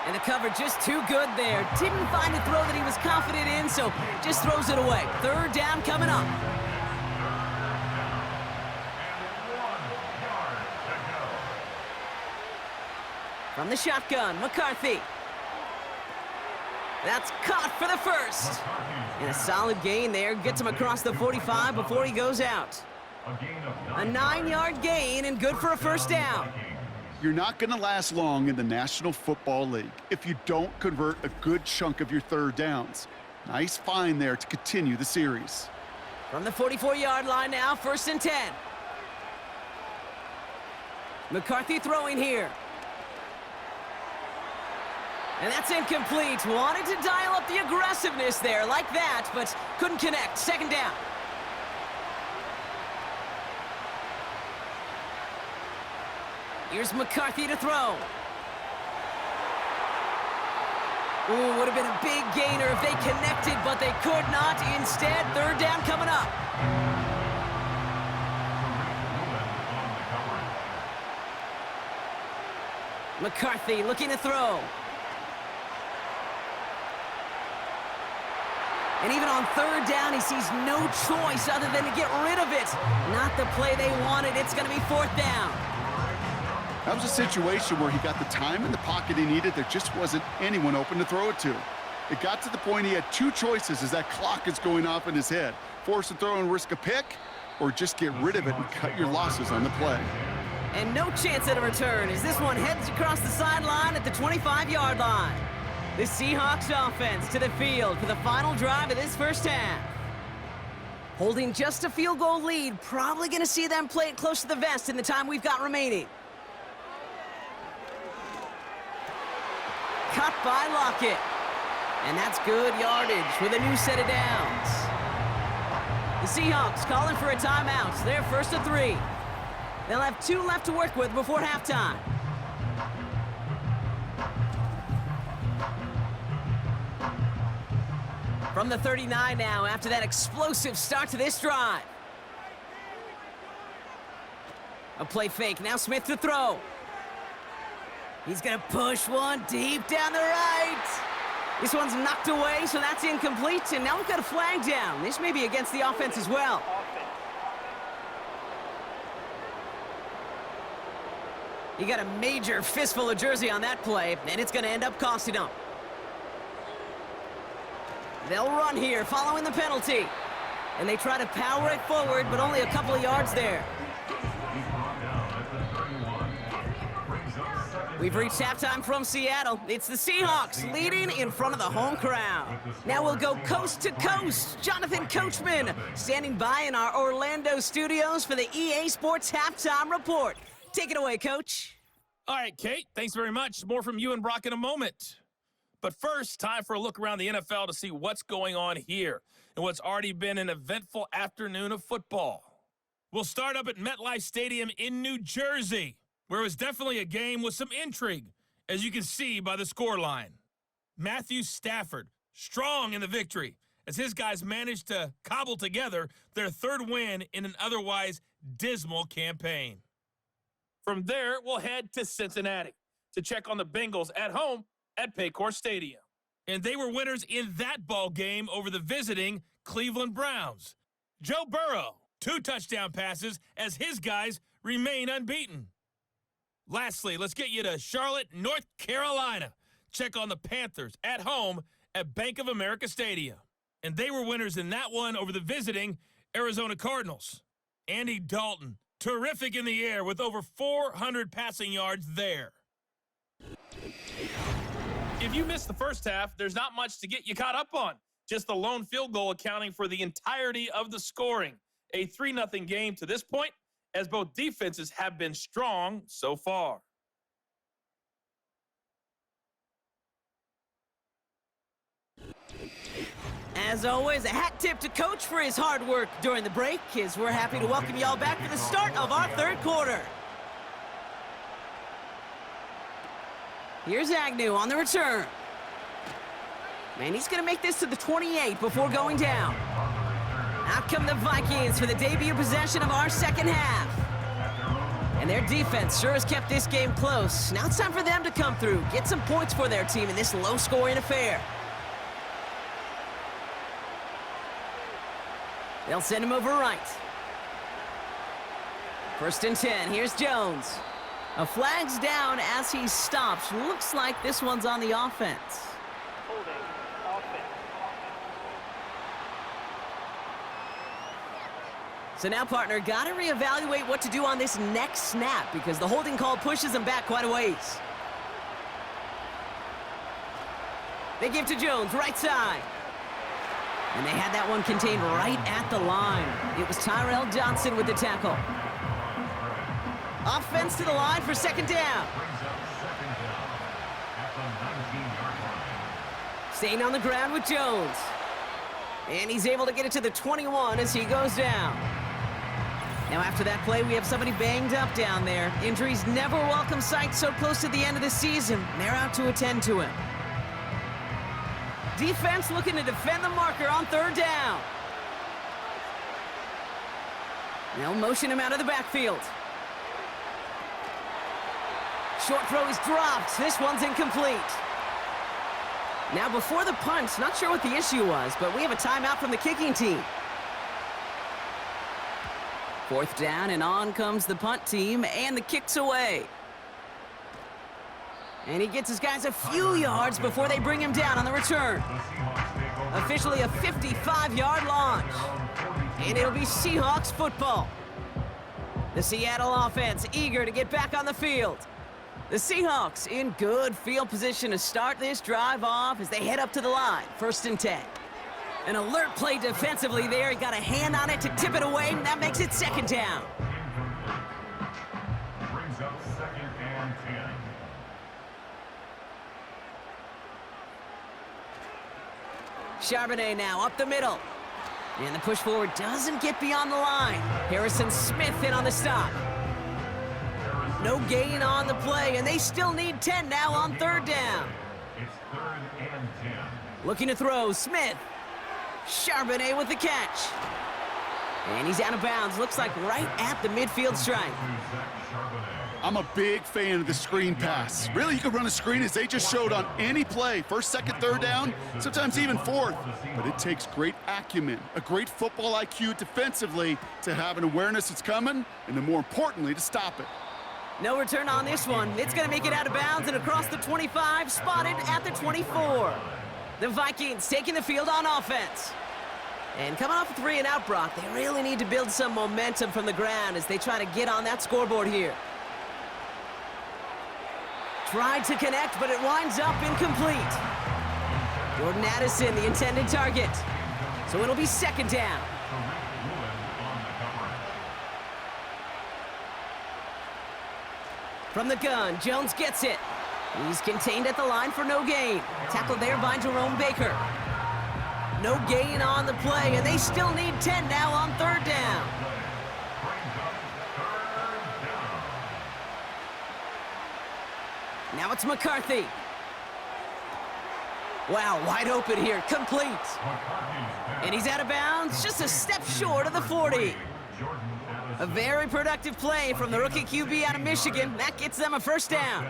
And the cover just too good there. Didn't find a throw that he was confident in, so just throws it away. 3rd down coming up. From the shotgun, McCarthy. That's caught for the 1st. And a solid gain there. Gets him across the 45 before he goes out. A 9-yard gain and good for a 1st down. You're not going to last long in the National Football League if you don't convert a good chunk of your 3rd downs. Nice find there to continue the series. From the 44-yard line now, 1st and 10. McCarthy throwing here. And that's incomplete. Wanted to dial up the aggressiveness there like that, but couldn't connect. 2nd down. Here's McCarthy to throw. Ooh, would have been a big gainer if they connected, but they could not. Instead, 3rd down coming up. McCarthy looking to throw. And even on 3rd down, he sees no choice other than to get rid of it. Not the play they wanted. It's going to be 4th down. That was a situation where he got the time in the pocket he needed. There just wasn't anyone open to throw it to. It got to the point he had 2 choices as that clock is going off in his head. Force a throw and risk a pick, or just get rid of it and cut your losses on the play. And no chance at a return as this one heads across the sideline at the 25-yard line. The Seahawks offense to the field for the final drive of this 1st half. Holding just a field goal lead, probably going to see them play it close to the vest in the time we've got remaining. Cut by Lockett. And that's good yardage with a new set of downs. The Seahawks calling for a timeout. They're 1st and 3. They'll have 2 left to work with before halftime. From the 39 now after that explosive start to this drive. A play fake. Now Smith to throw. He's going to push one deep down the right. This one's knocked away, so that's incomplete. And now we've got a flag down. This may be against the offense as well. He got a major fistful of jersey on that play, and it's going to end up costing him. They'll run here following the penalty. And they try to power it forward, but only a couple of yards there. We've reached halftime from Seattle. It's the Seahawks leading in front of the home crowd. Now we'll go coast to coast. Jonathan Coachman standing by in our Orlando studios for the EA Sports Halftime Report. Take it away, Coach. All right, Kate, thanks very much. More from you and Brock in a moment. But first, time for a look around the NFL to see what's going on here and what's already been an eventful afternoon of football. We'll start up at MetLife Stadium in New Jersey, where it was definitely a game with some intrigue, as you can see by the scoreline. Matthew Stafford, strong in the victory, as his guys managed to cobble together their 3rd win in an otherwise dismal campaign. From there, we'll head to Cincinnati to check on the Bengals at home at Paycor Stadium. And they were winners in that ball game over the visiting Cleveland Browns. Joe Burrow, 2 touchdown passes as his guys remain unbeaten. Lastly, let's get you to Charlotte, North Carolina. Check on the Panthers at home at Bank of America Stadium. And they were winners in that one over the visiting Arizona Cardinals. Andy Dalton, terrific in the air with over 400 passing yards there. If you missed the first half, there's not much to get you caught up on. Just the lone field goal accounting for the entirety of the scoring. A 3-0 game to this point, as both defenses have been strong so far. As always, a hat tip to Coach for his hard work during the break, as we're happy to welcome y'all back for the start of our third quarter. Here's Agnew on the return. And he's going to make this to the 28 before going down. Out come the Vikings for the debut possession of our second half. And their defense sure has kept this game close. Now it's time for them to come through, get some points for their team in this low-scoring affair. They'll send him over right. 1st and 10, here's Jones. A flag's down as he stops. Looks like this one's on the offense. Holding. Offense. So now, partner, got to reevaluate what to do on this next snap because the holding call pushes him back quite a ways. They give to Jones, right side. And they had that one contained right at the line. It was Tyrell Johnson with the tackle. Offense to the line for 2nd down. Staying on the ground with Jones. And he's able to get it to the 21 as he goes down. Now after that play, we have somebody banged up down there. Injuries never welcome sight so close to the end of the season. They're out to attend to him. Defense looking to defend the marker on 3rd down. They'll motion him out of the backfield. Short throw is dropped. This one's incomplete. Now before the punt, not sure what the issue was, but we have a timeout from the kicking team. 4th down, and on comes the punt team, and the kick's away. And he gets his guys a few yards before they bring him down on the return. Officially a 55-yard launch. And it'll be Seahawks football. The Seattle offense eager to get back on the field. The Seahawks in good field position to start this drive off as they head up to the line. 1st and 10. An alert play defensively there. He got a hand on it to tip it away, and that makes it 2nd down. Brings up 2nd and 10. Charbonnet now up the middle. And the push forward doesn't get beyond the line. Harrison Smith in on the stop. No gain on the play, and they still need 10 now on 3rd down. It's 3rd and 10. Looking to throw, Smith. Charbonnet with the catch. And he's out of bounds. Looks like right at the midfield stripe. I'm a big fan of the screen pass. Really, you can run a screen as they just showed on any play. 1st, 2nd, 3rd down, sometimes even 4th. But it takes great acumen, a great football IQ defensively to have an awareness it's coming, and then more importantly, to stop it. No return on this one. It's going to make it out of bounds and across the 25, spotted at the 24. The Vikings taking the field on offense. And coming off a 3-and-out, Brock, they really need to build some momentum from the ground as they try to get on that scoreboard here. Tried to connect, but it winds up incomplete. Jordan Addison, the intended target. So it'll be 2nd down. From the gun, Jones gets it. He's contained at the line for no gain. Tackled there by Jerome Baker. No gain on the play, and they still need 10 now on 3rd down. Now it's McCarthy. Wow, wide open here, complete. And he's out of bounds, just a step short of the 40. A very productive play from the rookie QB out of Michigan. That gets them a 1st down.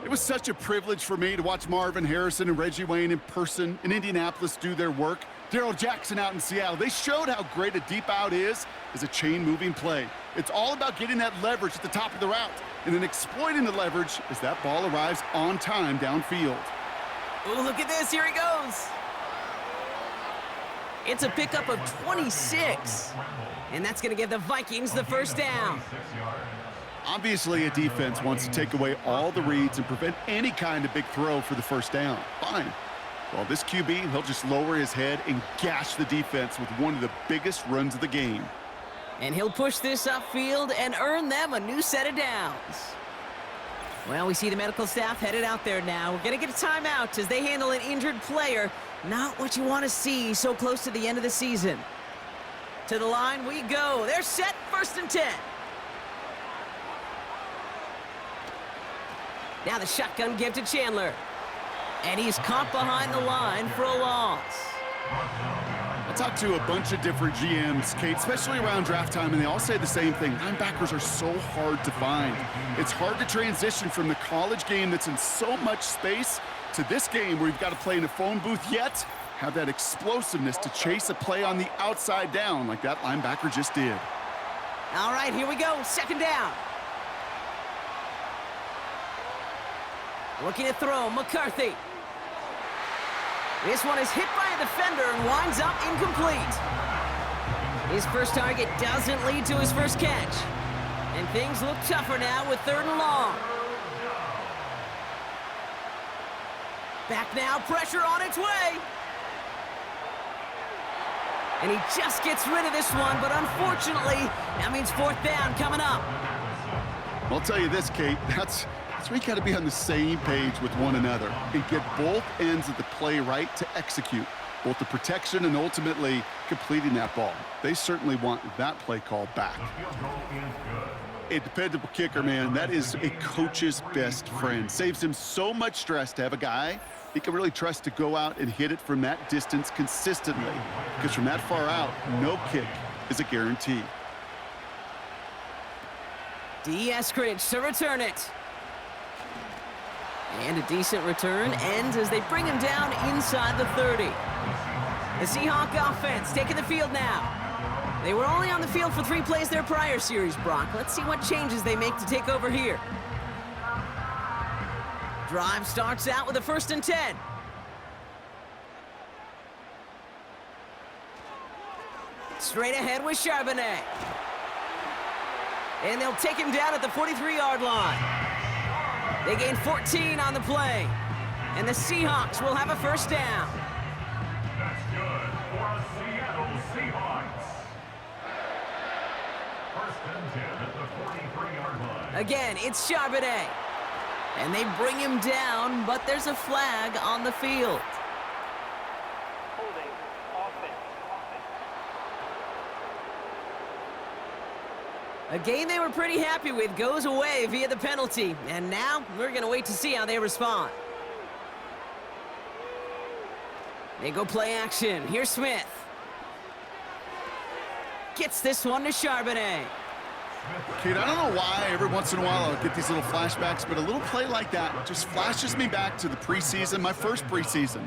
It was such a privilege for me to watch Marvin Harrison and Reggie Wayne in person in Indianapolis do their work. Darrell Jackson out in Seattle. They showed how great a deep out is as a chain-moving play. It's all about getting that leverage at the top of the route and then exploiting the leverage as that ball arrives on time downfield. Oh, look at this. Here he goes. It's a pickup of 26. And that's going to give the Vikings the first down. Obviously, a defense wants to take away all the reads and prevent any kind of big throw for the first down. Fine. Well, this QB, he'll just lower his head and gash the defense with one of the biggest runs of the game. And he'll push this upfield and earn them a new set of downs. Well, we see the medical staff headed out there now. We're going to get a timeout as they handle an injured player. Not what you want to see so close to the end of the season. To the line we go. They're set, 1st and 10. Now the shotgun give to Chandler. And he's caught behind the line for a loss. I talked to a bunch of different GMs, Kate, especially around draft time, and they all say the same thing. Linebackers are so hard to find. It's hard to transition from the college game that's in so much space to this game where you've got to play in a phone booth, yet have that explosiveness to chase a play on the outside down like that linebacker just did. All right, here we go. 2nd down. Looking to throw, McCarthy. This one is hit by a defender and winds up incomplete. His first target doesn't lead to his first catch. And things look tougher now with 3rd and long. Back now, pressure on its way. And he just gets rid of this one, but unfortunately, that means 4th down coming up. I'll tell you this, Kate, that's where you got to be on the same page with one another and get both ends of the play right to execute, both the protection and ultimately completing that ball. They certainly want that play call back. A dependable kicker, man, that is a coach's best friend. Saves him so much stress to have a guy he can really trust to go out and hit it from that distance consistently, because from that far out, no kick is a guarantee. Eskridge to return it. And a decent return ends as they bring him down inside the 30. The Seahawk offense taking the field now. They were only on the field for 3 plays their prior series, Brock. Let's see what changes they make to take over here. Drive starts out with a 1st and 10. Straight ahead with Charbonnet. And they'll take him down at the 43-yard line. They gain 14 on the play. And the Seahawks will have a 1st down. That's good for the Seattle Seahawks. 1st and 10 at the 43-yard line. Again, it's Charbonnet. And they bring him down, but there's a flag on the field. Holding offense. A game they were pretty happy with goes away via the penalty. And now we're going to wait to see how they respond. They go play action. Here's Smith. Gets this one to Charbonnet. Kate, I don't know why every once in a while I'll get these little flashbacks, but a little play like that just flashes me back to the preseason, my first preseason,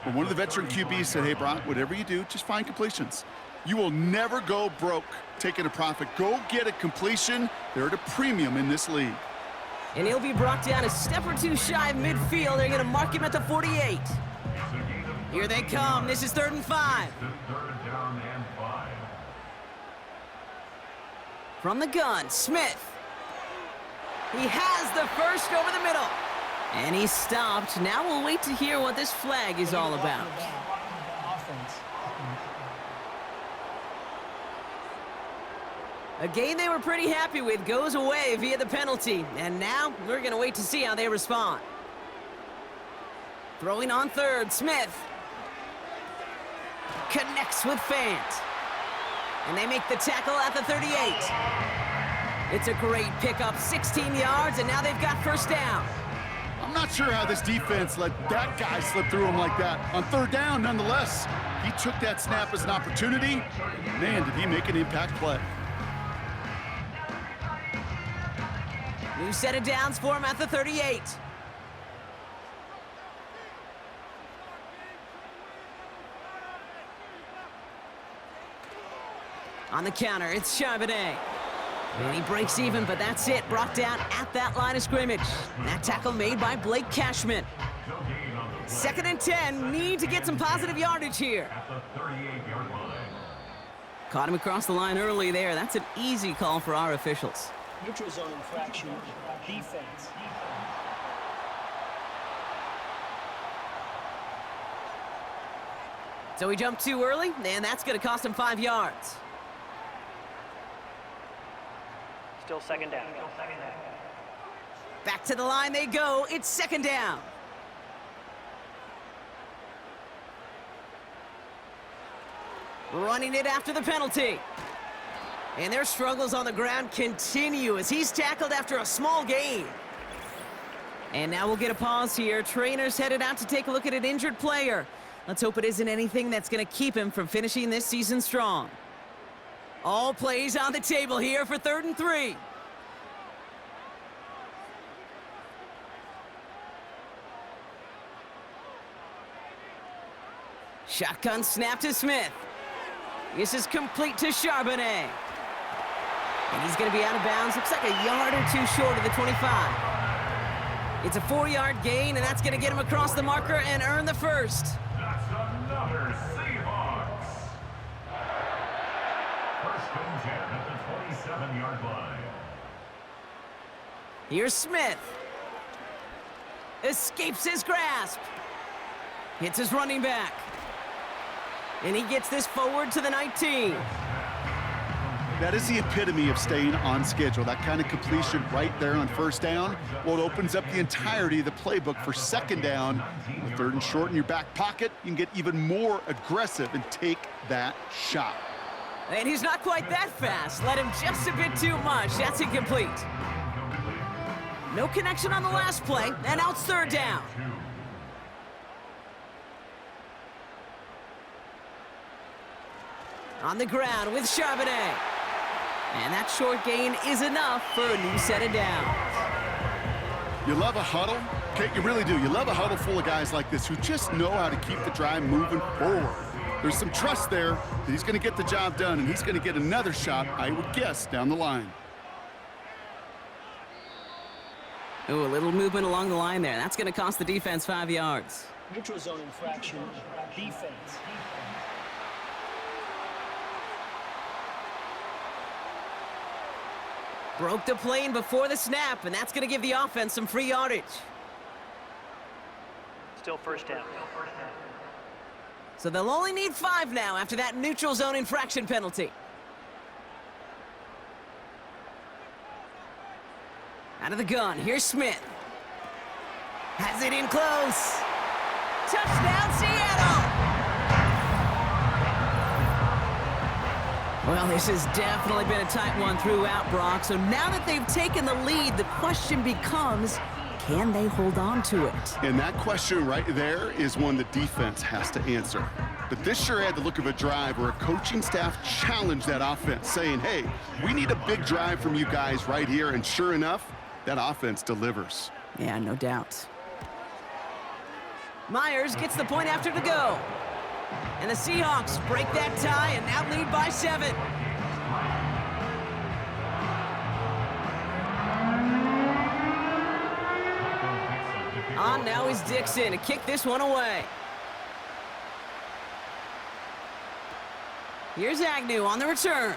when one of the veteran QBs said, hey, Brock, whatever you do, just find completions. You will never go broke taking a profit. Go get a completion. They're at a premium in this league. And he'll be brought down a step or 2 shy of midfield. They're going to mark him at the 48. Here they come. This is 3rd and 5. 3rd down and 5. From the gun, Smith. He has the first over the middle. And he's stopped. Now we'll wait to hear what this flag is all about. A game they were pretty happy with goes away via the penalty. And now we're going to wait to see how they respond. Throwing on 3rd, Smith. Connects with Fant. And they make the tackle at the 38. It's a great pickup, 16 yards, and now they've got 1st down. I'm not sure how this defense let that guy slip through him like that. On 3rd down, nonetheless, he took that snap as an opportunity. Man, did he make an impact play. New set of downs for him at the 38. On the counter, it's Charbonnet. And he breaks even, but that's it. Brought down at that line of scrimmage. That tackle made by Blake Cashman. 2nd and 10. Need to get some positive yardage here. Caught him across the line early there. That's an easy call for our officials. Neutral zone infraction. Defense. So he jumped too early, and that's going to cost him 5 yards. Still second down. Back to the line they go. It's 2nd down. Running it after the penalty. And their struggles on the ground continue as he's tackled after a small gain. And now we'll get a pause here. Trainers headed out to take a look at an injured player. Let's hope it isn't anything that's going to keep him from finishing this season strong. All plays on the table here for 3rd and 3. Shotgun snap to Smith. This is complete to Charbonnet. And he's going to be out of bounds. Looks like a yard or two short of the 25. It's a 4-yard gain, and that's going to get him across the marker and earn the first. That's another Seahawks. 1st and 10 at the 27-yard line. Here's Smith. Escapes his grasp. Hits his running back. And he gets this forward to the 19. That is the epitome of staying on schedule. That kind of completion right there on 1st down. Well, it opens up the entirety of the playbook for 2nd down. With 3rd and short in your back pocket, you can get even more aggressive and take that shot. And he's not quite that fast. Let him just a bit too much. That's incomplete. No connection on the last play, and now it's 3rd down. On the ground with Charbonnet. And that short gain is enough for a new set of downs. You love a huddle? Okay, you really do. You love a huddle full of guys like this who just know how to keep the drive moving forward. There's some trust there that he's going to get the job done, and he's going to get another shot, I would guess, down the line. Ooh, a little movement along the line there. That's going to cost the defense 5 yards. Neutral zone infraction. Defense. Broke the plane before the snap, and that's going to give the offense some free yardage. Still 1st down. So they'll only need 5 now after that neutral zone infraction penalty. Out of the gun, here's Smith. Has it in close. Touchdown, Seattle! Well, this has definitely been a tight one throughout, Brock. So now that they've taken the lead, the question becomes, can they hold on to it? And that question right there is one the defense has to answer. But this sure had the look of a drive where a coaching staff challenged that offense, saying, hey, we need a big drive from you guys right here. And sure enough, that offense delivers. Yeah, no doubt. Myers gets the point after to go. And the Seahawks break that tie and now lead by 7. On now is Dixon to kick this one away. Here's Agnew on the return.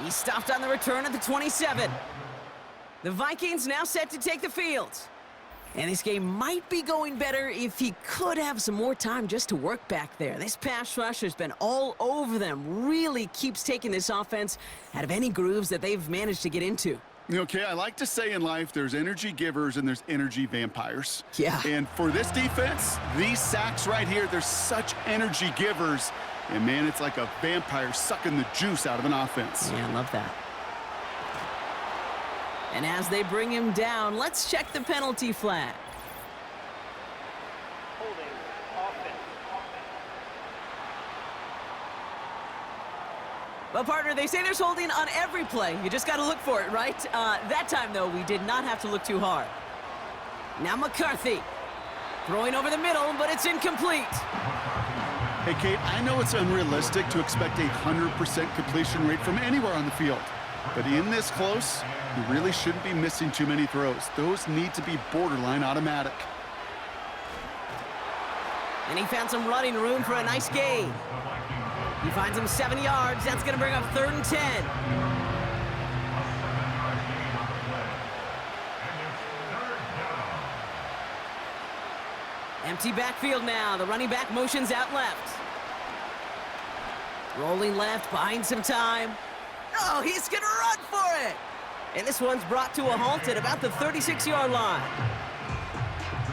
He stopped on the return at the 27. The Vikings now set to take the field. And this game might be going better if he could have some more time just to work back there. This pass rush has been all over them. Really keeps taking this offense out of any grooves that they've managed to get into. Okay, I like to say in life there's energy givers and there's energy vampires. Yeah. And for this defense, these sacks right here, they're such energy givers. And, man, it's like a vampire sucking the juice out of an offense. Yeah, I love that. And as they bring him down, let's check the penalty flag. Holding. Offense. Well, partner, they say there's holding on every play. You just got to look for it, right? That time, though, we did not have to look too hard. Now McCarthy. Throwing over the middle, but it's incomplete. Hey, Kate, I know it's unrealistic to expect a 100% completion rate from anywhere on the field. But in this close, you really shouldn't be missing too many throws. Those need to be borderline automatic. And he found some running room for a nice gain. He finds him 7 yards. That's going to bring up 3rd and 10. Empty backfield now. The running back motions out left. Rolling left, buying some time. Oh, he's going to run for it. And this one's brought to a halt at about the 36-yard line.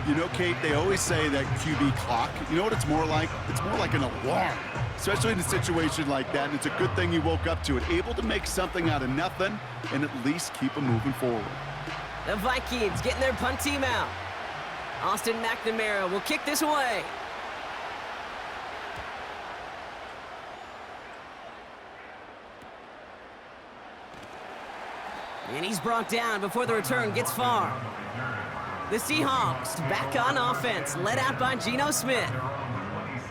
You know, Kate, they always say that QB clock, you know what it's more like? It's more like an alarm, especially in a situation like that. And it's a good thing you woke up to it, able to make something out of nothing and at least keep them moving forward. The Vikings getting their punt team out. Austin McNamara will kick this away. And he's brought down before the return gets far. The Seahawks back on offense, led out by Geno Smith.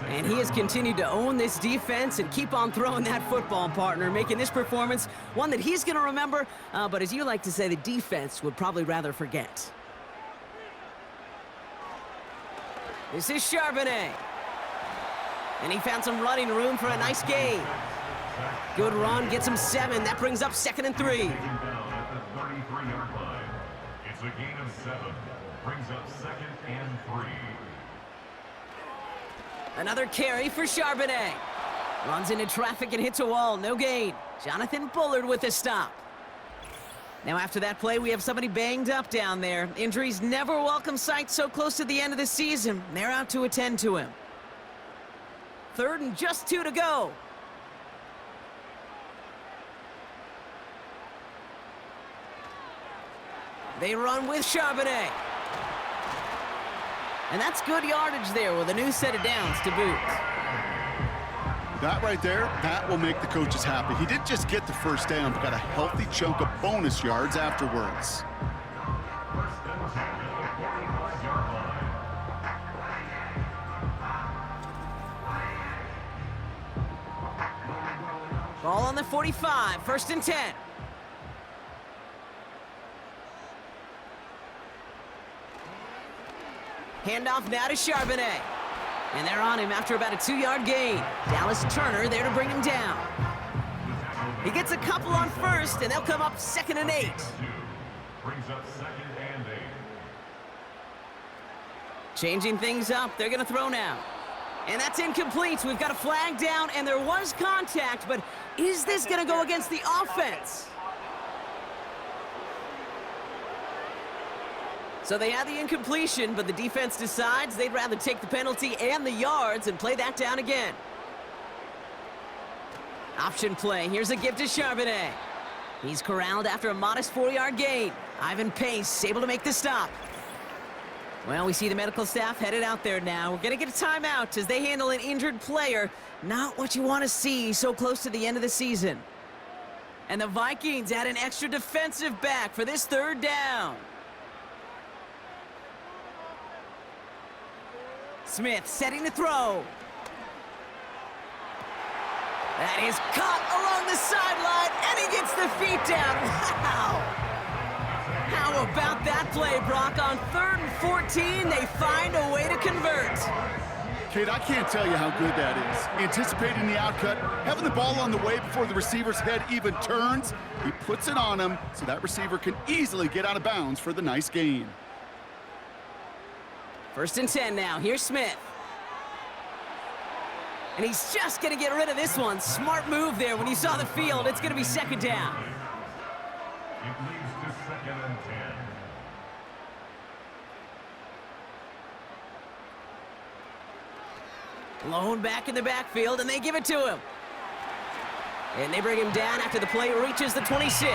And he has continued to own this defense and keep on throwing that football, partner, making this performance one that he's going to remember, but as you like to say, the defense would probably rather forget. This is Charbonnet. And he found some running room for a nice gain. Good run, gets him 7. That brings up 2nd and 3. At the 33-yard line. It's a gain of 7. Brings up 2nd and 3. Another carry for Charbonnet. Runs into traffic and hits a wall. No gain. Jonathan Bullard with a stop. Now after that play, we have somebody banged up down there. Injuries never a welcome sight so close to the end of the season. They're out to attend to him. 3rd and just 2 to go. They run with Charbonnet. And that's good yardage there with a new set of downs to boot. That right there, that will make the coaches happy. He didn't just get the first down, but got a healthy chunk of bonus yards afterwards. Ball on the 45, 1st and 10. Handoff now to Charbonnet. And they're on him after about a 2-yard gain. Dallas Turner there to bring him down. He gets a couple on 1st, and they'll come up 2nd and 8. Brings up 2nd and 8. Changing things up, they're going to throw now. And that's incomplete. We've got a flag down, and there was contact, but is this going to go against the offense? So they had the incompletion, but the defense decides they'd rather take the penalty and the yards and play that down again. Option play. Here's a give to Charbonnet. He's corralled after a modest 4-yard gain. Ivan Pace able to make the stop. Well, we see the medical staff headed out there now. We're going to get a timeout as they handle an injured player. Not what you want to see so close to the end of the season. And the Vikings add an extra defensive back for this 3rd down. Smith setting the throw. That is caught along the sideline, and he gets the feet down. Wow! How about that play, Brock? On 3rd and 14, they find a way to convert. Kate, I can't tell you how good that is. Anticipating the outcut, having the ball on the way before the receiver's head even turns. He puts it on him so that receiver can easily get out of bounds for the nice gain. 1st and 10 now. Here's Smith. And he's just going to get rid of this one. Smart move there. When you saw the field, it's going to be 2nd down. It leads to 2nd and 10. Blown back in the backfield, and they give it to him. And they bring him down after the play reaches the 26.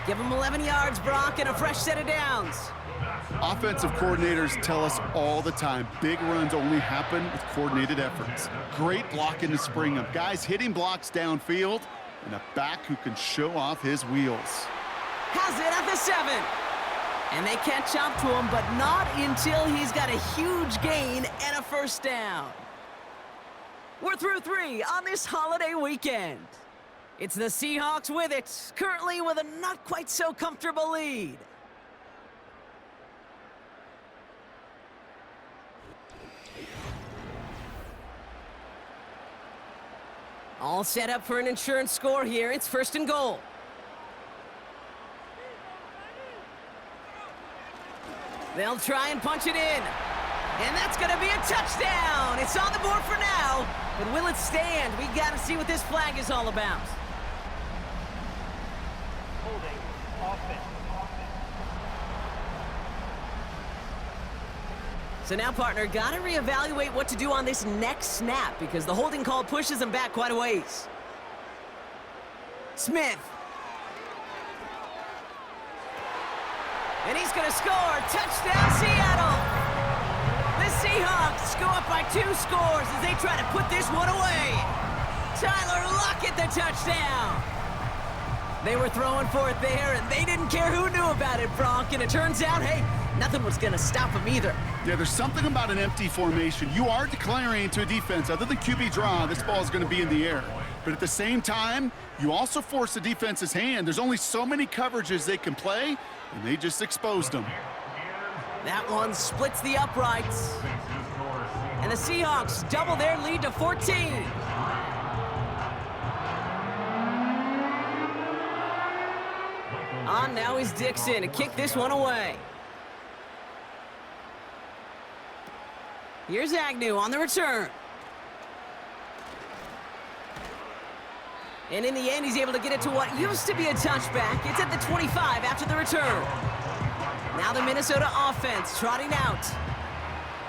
Give him 11 yards, Brock, and a fresh set of downs. Offensive coordinators tell us all the time, big runs only happen with coordinated efforts. Great block in the spring of guys hitting blocks downfield and a back who can show off his wheels. Has it at the 7. And they catch up to him, but not until he's got a huge gain and a 1st down. We're through 3 on this holiday weekend. It's the Seahawks with it, currently with a not quite so comfortable lead. All set up for an insurance score here. It's 1st and goal. They'll try and punch it in. And that's going to be a touchdown. It's on the board for now. But will it stand? We got to see what this flag is all about. Holding. Offense. So now, partner, got to reevaluate what to do on this next snap because the holding call pushes him back quite a ways. Smith. And he's going to score. Touchdown, Seattle. The Seahawks go up by 2 scores as they try to put this one away. Tyler Lockett, the touchdown. They were throwing for it there, and they didn't care who knew about it, Bronk. And it turns out, hey, nothing was going to stop them either. Yeah, there's something about an empty formation. You are declaring to a defense, other than QB draw, this ball is going to be in the air. But at the same time, you also force the defense's hand. There's only so many coverages they can play, and they just exposed them. That one splits the uprights. And the Seahawks double their lead to 14. On now is Dixon to kick this one away. Here's Agnew on the return. And in the end, he's able to get it to what used to be a touchback. It's at the 25 after the return. Now the Minnesota offense trotting out.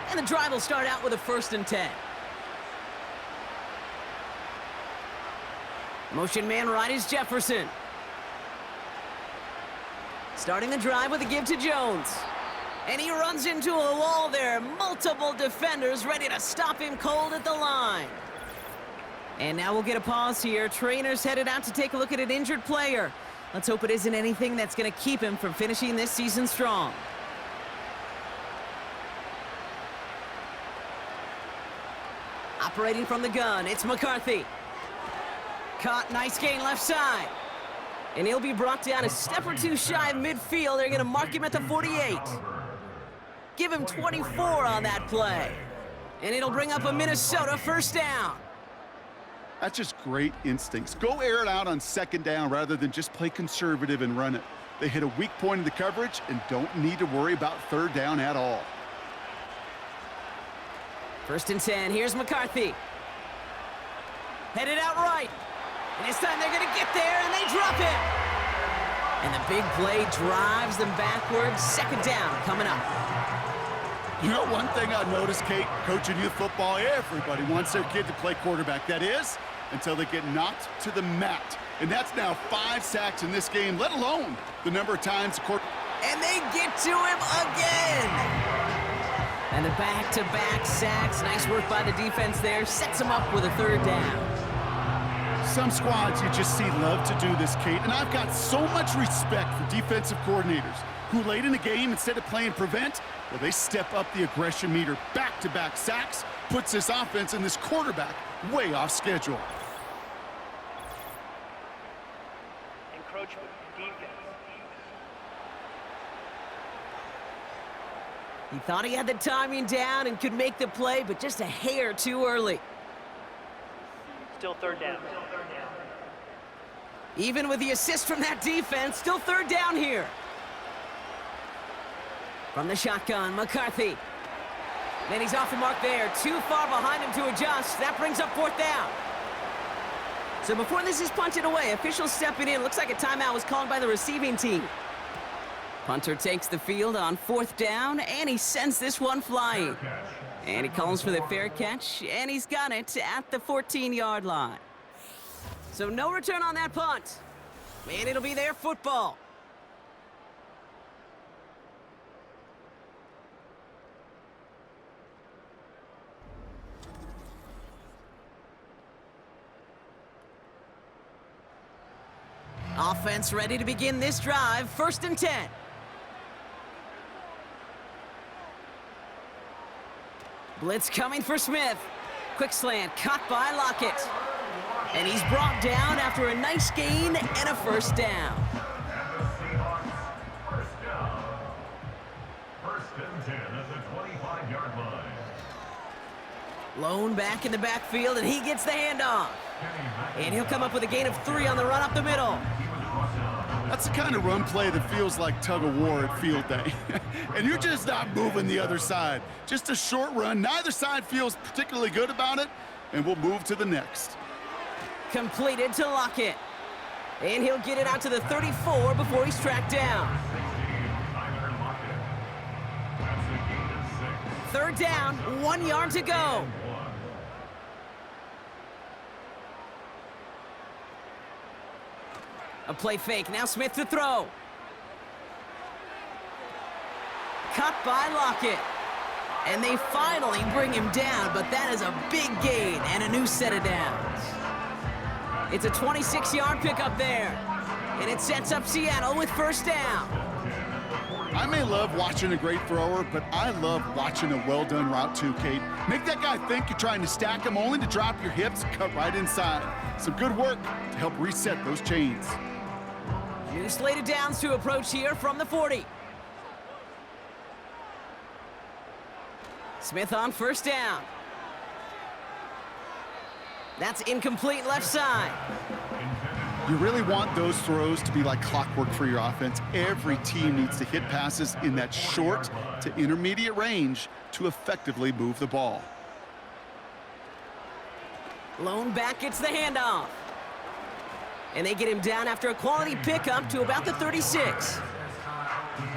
And the drive will start out with a 1st and 10. Motion man right is Jefferson. Starting the drive with a give to Jones. And he runs into a wall there. Multiple defenders ready to stop him cold at the line. And now we'll get a pause here. Trainers headed out to take a look at an injured player. Let's hope it isn't anything that's going to keep him from finishing this season strong. Operating from the gun, it's McCarthy. Caught, nice gain left side. And he'll be brought down a step or 2 shy of midfield. They're going to mark him at the 48. Give him 24 on that play. And it'll bring up a Minnesota 1st down. That's just great instincts. Go air it out on 2nd down rather than just play conservative and run it. They hit a weak point in the coverage and don't need to worry about 3rd down at all. 1st and 10, here's McCarthy. Headed out right. And this time they're going to get there, and they drop it. And the big play drives them backwards. 2nd down coming up. You know, one thing I noticed, Kate, coaching youth football, everybody wants their kid to play quarterback. That is, until they get knocked to the mat. And that's now 5 sacks in this game, let alone the number of times And they get to him again. And the back-to-back sacks. Nice work by the defense there. Sets him up with a 3rd down. Some squads you just see love to do this, Kate. And I've got so much respect for defensive coordinators who late in the game, instead of playing prevent, well, they step up the aggression meter. Back-to-back sacks puts this offense and this quarterback way off schedule. Encroachment. Defense. He thought he had the timing down and could make the play, but just a hair too early. Still 3rd down. Even with the assist from that defense, still 3rd down here. From the shotgun, McCarthy. Then he's off the mark there. Too far behind him to adjust. That brings up 4th down. So before this is punted away, officials stepping in. Looks like a timeout was called by the receiving team. Punter takes the field on 4th down, and he sends this one flying. And he calls for the fair catch, and he's got it at the 14-yard line. So no return on that punt. And it'll be their football. Offense ready to begin this drive. 1st and 10. Blitz coming for Smith. quick slant, caught by Lockett. And he's brought down after a nice gain and a first down. And the Seahawks, first down. First and 10 at the 25-yard line. Lone back in the backfield, and he gets the handoff. And he'll come up with a gain of 3 on the run up the middle. That's the kind of run play that feels like tug-of-war at field day. And you're just not moving the other side. Just a short run. Neither side feels particularly good about it, and we'll move to the next. Completed to Lockett. And he'll get it out to the 34 before he's tracked down. Third down, 1 yard to go. A play fake, now Smith to throw. Cut by Lockett. And they finally bring him down, but that is a big gain and a new set of downs. It's a 26-yard pickup there. And it sets up Seattle with first down. I may love watching a great thrower, but I love watching a well-done route too, Kate. Make that guy think you're trying to stack him only to drop your hips, cut right inside. Some good work to help reset those chains. New slate of downs to approach here from the 40. Smith on first down. That's incomplete left side. You really want those throws to be like clockwork for your offense. Every team needs to hit passes in that short to intermediate range to effectively move the ball. Lone back gets the handoff. And they get him down after a quality pickup to about the 36.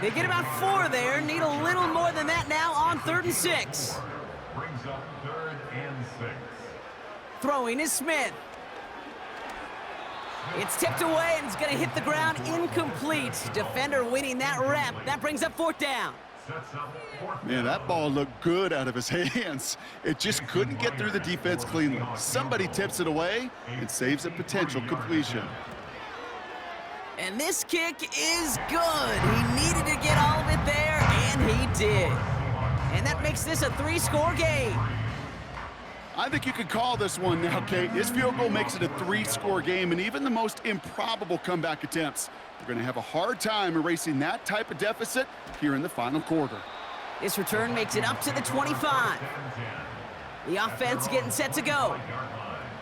They get about 4 there, need a little more than that now on 3rd and 6. Brings up 3rd and 6. Throwing is Smith. It's tipped away and it's going to hit the ground incomplete. Defender winning that rep. That brings up 4th down. Sets up 4th. Man, that ball looked good out of his hands. It just couldn't get through the defense cleanly. Somebody tips it away and saves a potential completion. And this kick is good. He needed to get all of it there, and he did. And that makes this a 3-score game. I think you could call this one now, Kate. His field goal makes it a 3-score game, and even the most improbable comeback attempts, we're going to have a hard time erasing that type of deficit here in the final quarter. This return makes it up to the 25. The offense getting set to go.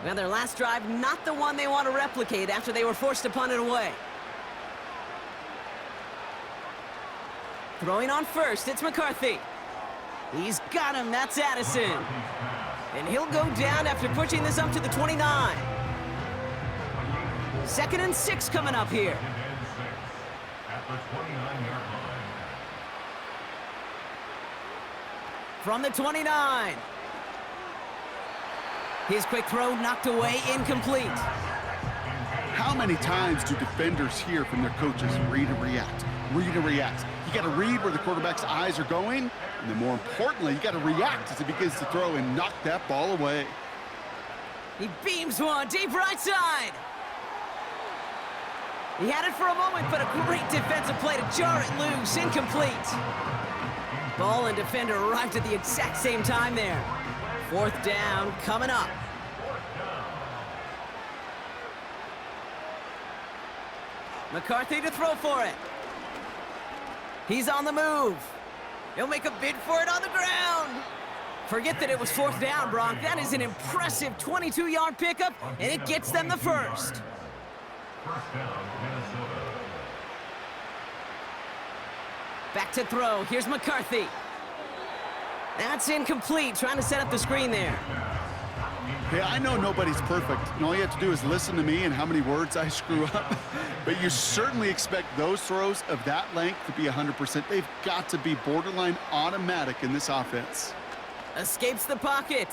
Well, their last drive, not the one they want to replicate after they were forced to punt it away. Throwing on first, it's McCarthy. He's got him, that's Addison. And he'll go down after pushing this up to the 29. 2nd and 6 coming up here. At the 29-yard line. From the 29. His quick throw knocked away, incomplete. How many times do defenders hear from their coaches, read and react, read and react? You got to read where the quarterback's eyes are going, and then more importantly, you got to react as he begins to throw and knock that ball away. He beams one deep right side. He had it for a moment, but a great defensive play to jar it loose, incomplete. Ball and defender arrived at the exact same time there. 4th down coming up. McCarthy to throw for it. He's on the move. He'll make a bid for it on the ground. Forget that it was 4th down, Brock. That is an impressive 22-yard pickup, and it gets them the first. First down, Minnesota. Back to throw. Here's McCarthy. That's incomplete. Trying to set up the screen there. Hey, I know nobody's perfect, and all you have to do is listen to me and how many words I screw up. But you certainly expect those throws of that length to be 100%. They've got to be borderline automatic in this offense. Escapes the pocket.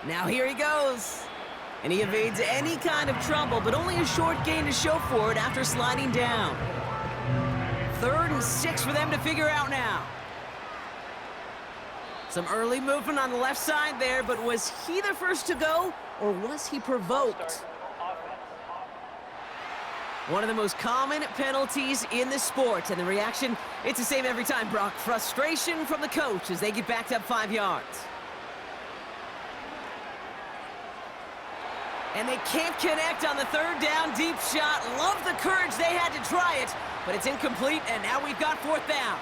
Now here he goes. And he evades any kind of trouble, but only a short gain to show for it after sliding down. 3rd and 6 for them to figure out now. Some early movement on the left side there, but was he the first to go, or was he provoked? One of the most common penalties in the sport, and the reaction, it's the same every time, Brock. Frustration from the coach as they get backed up 5 yards. And they can't connect on the third down deep shot. Love the courage they had to try it, but it's incomplete, and now we've got fourth down.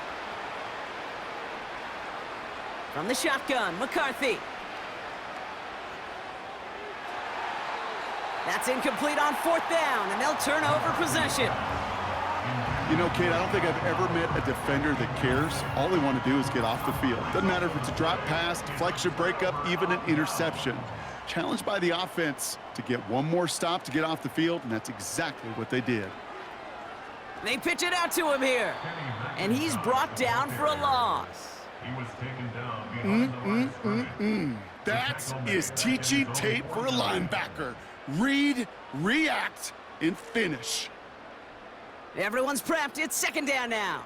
From the shotgun, McCarthy. That's incomplete on fourth down, and they'll turn over possession. You know, Kate, I don't think I've ever met a defender that cares. All they want to do is get off the field. Doesn't matter if it's a drop pass, deflection, breakup, even an interception. Challenged by the offense to get one more stop to get off the field, and that's exactly what they did. They pitch it out to him here, and he's brought down for a loss. He was taken down behind the line. That is teaching tape for a linebacker. Read, react, and finish. Everyone's prepped. It's second down now.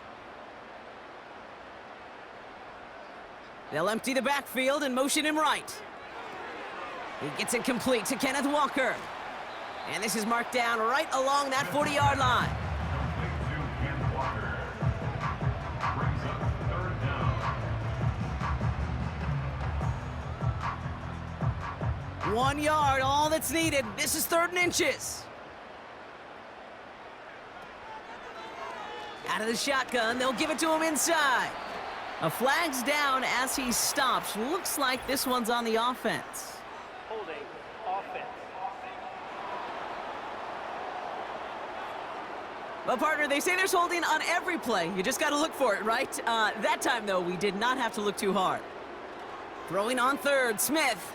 They'll empty the backfield and motion him right. He gets it complete to Kenneth Walker. And this is marked down right along that 40-yard line. Complete to Ken Walker. Brings up third down. 1 yard, all that's needed. This is 3rd and inches. Out of the shotgun, they'll give it to him inside. A flag's down as he stops. Looks like this one's on the offense. Holding offense. Well, partner, they say there's holding on every play. You just got to look for it, right? That time, though, we did not have to look too hard. Throwing on third, Smith.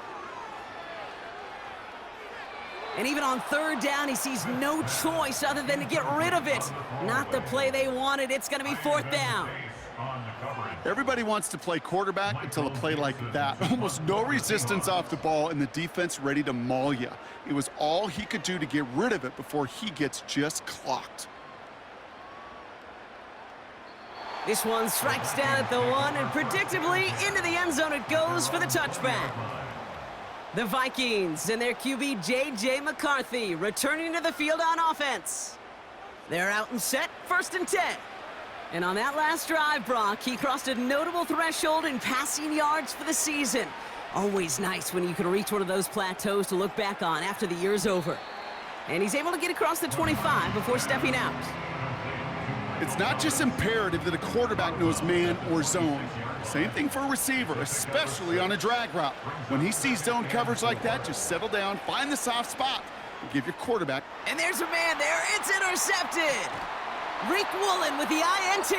And even on third down, he sees no choice other than to get rid of it. Not the play they wanted. It's going to be 4th down. Everybody wants to play quarterback until a play like that. Almost no resistance off the ball and the defense ready to maul you. It was all he could do to get rid of it before he gets just clocked. This one strikes down at the 1, and predictably into the end zone it goes for the touchback. The Vikings and their QB J.J. McCarthy returning to the field on offense. They're out and set, 1st and 10. And on that last drive, Brock, he crossed a notable threshold in passing yards for the season. Always nice when you can reach one of those plateaus to look back on after the year's over. And he's able to get across the 25 before stepping out. It's not just imperative that a quarterback knows man or zone. Same thing for a receiver, especially on a drag route. When he sees zone coverage like that, just settle down, find the soft spot, and give your quarterback. And there's a man there. It's intercepted. Reek Woolen with the INT.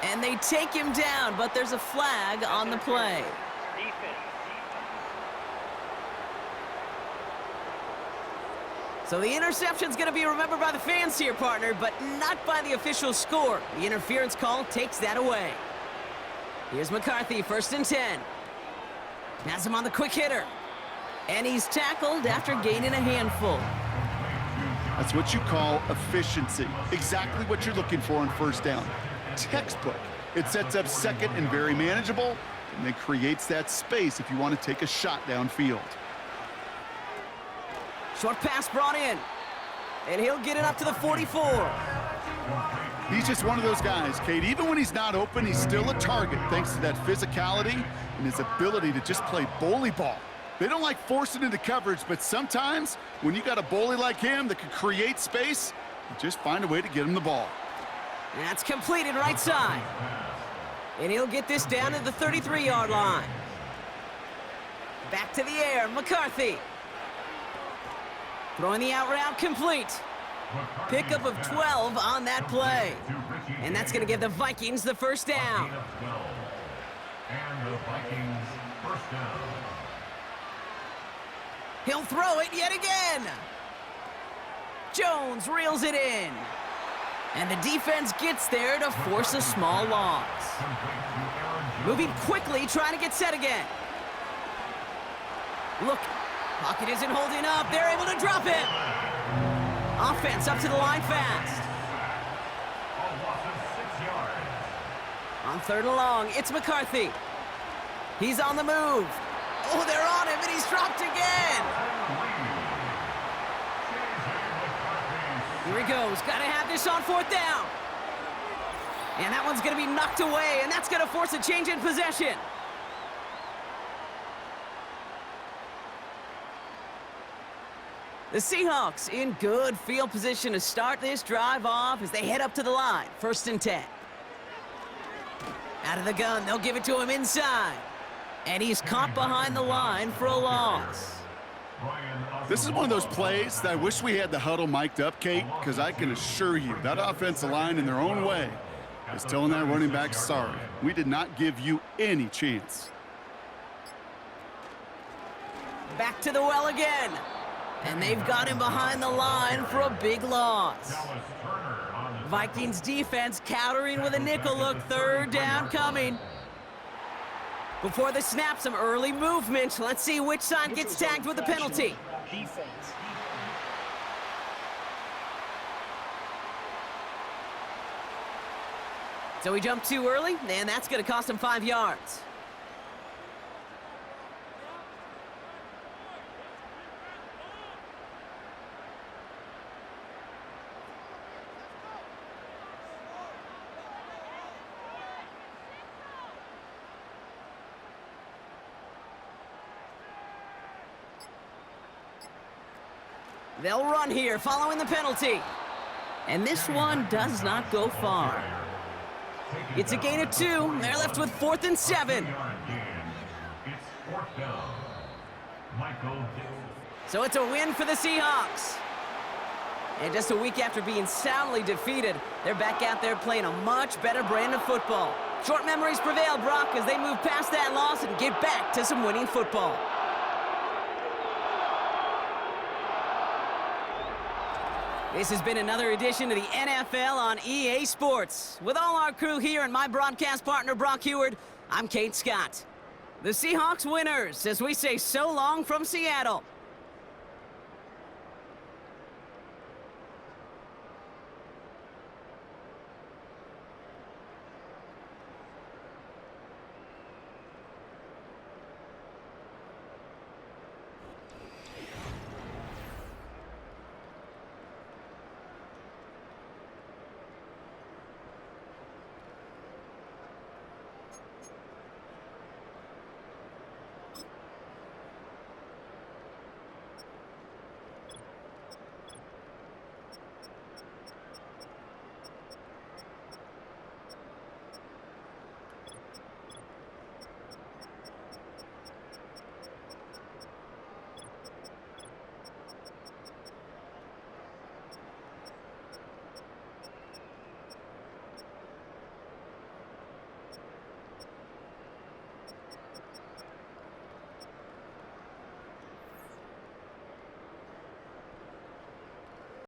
And they take him down, but there's a flag on the play. Defense. So the interception's going to be remembered by the fans here, partner, but not by the official score. The interference call takes that away. Here's McCarthy, 1st and 10. Has him on the quick hitter. And he's tackled after gaining a handful. That's what you call efficiency. Exactly what you're looking for on 1st down. Textbook. It sets up 2nd and very manageable, and then creates that space if you want to take a shot downfield. Short pass brought in. And he'll get it up to the 44. He's just one of those guys, Kate. Even when he's not open, he's still a target thanks to that physicality and his ability to just play bully ball. They don't like forcing into coverage, but sometimes when you got a bully like him that can create space, you just find a way to get him the ball. That's completed right side. And he'll get this down to the 33-yard line. Back to the air, McCarthy. Throwing the out route complete. Pickup of 12 on that play. And that's going to give the Vikings the 1st down. And the Vikings 1st down. He'll throw it yet again. Jones reels it in. And the defense gets there to force a small loss. Moving quickly, trying to get set again. Look, pocket isn't holding up. They're able to drop it. Offense up to the line fast. A loss of 6 yards. On 3rd and long, it's McCarthy. He's on the move. Oh, they're on him, and he's dropped again. Here he goes. Got to have this on 4th down. And that one's going to be knocked away, and that's going to force a change in possession. The Seahawks in good field position to start this drive off as they head up to the line. 1st and 10. Out of the gun, they'll give it to him inside. And he's caught behind the line for a loss. This is one of those plays that I wish we had the huddle mic'd up, Kate, because I can assure you that offensive line in their own way is telling that running back, sorry, we did not give you any chance. Back to the well again. And they've got him behind the line for a big loss. Vikings defense countering with a nickel look. 3rd down coming. Before the snap, some early movement. Let's see which side gets tagged with the penalty. Defense. So he jumped too early, and that's going to cost him 5 yards. They'll run here following the penalty. And this one does not go far. It's a gain of 2. They're left with 4th and 7. So it's a win for the Seahawks. And just a week after being soundly defeated, they're back out there playing a much better brand of football. Short memories prevail, Brock, as they move past that loss and get back to some winning football. This has been another edition of the NFL on EA Sports. With all our crew here and my broadcast partner, Brock Heward, I'm Kate Scott. The Seahawks winners, as we say so long from Seattle.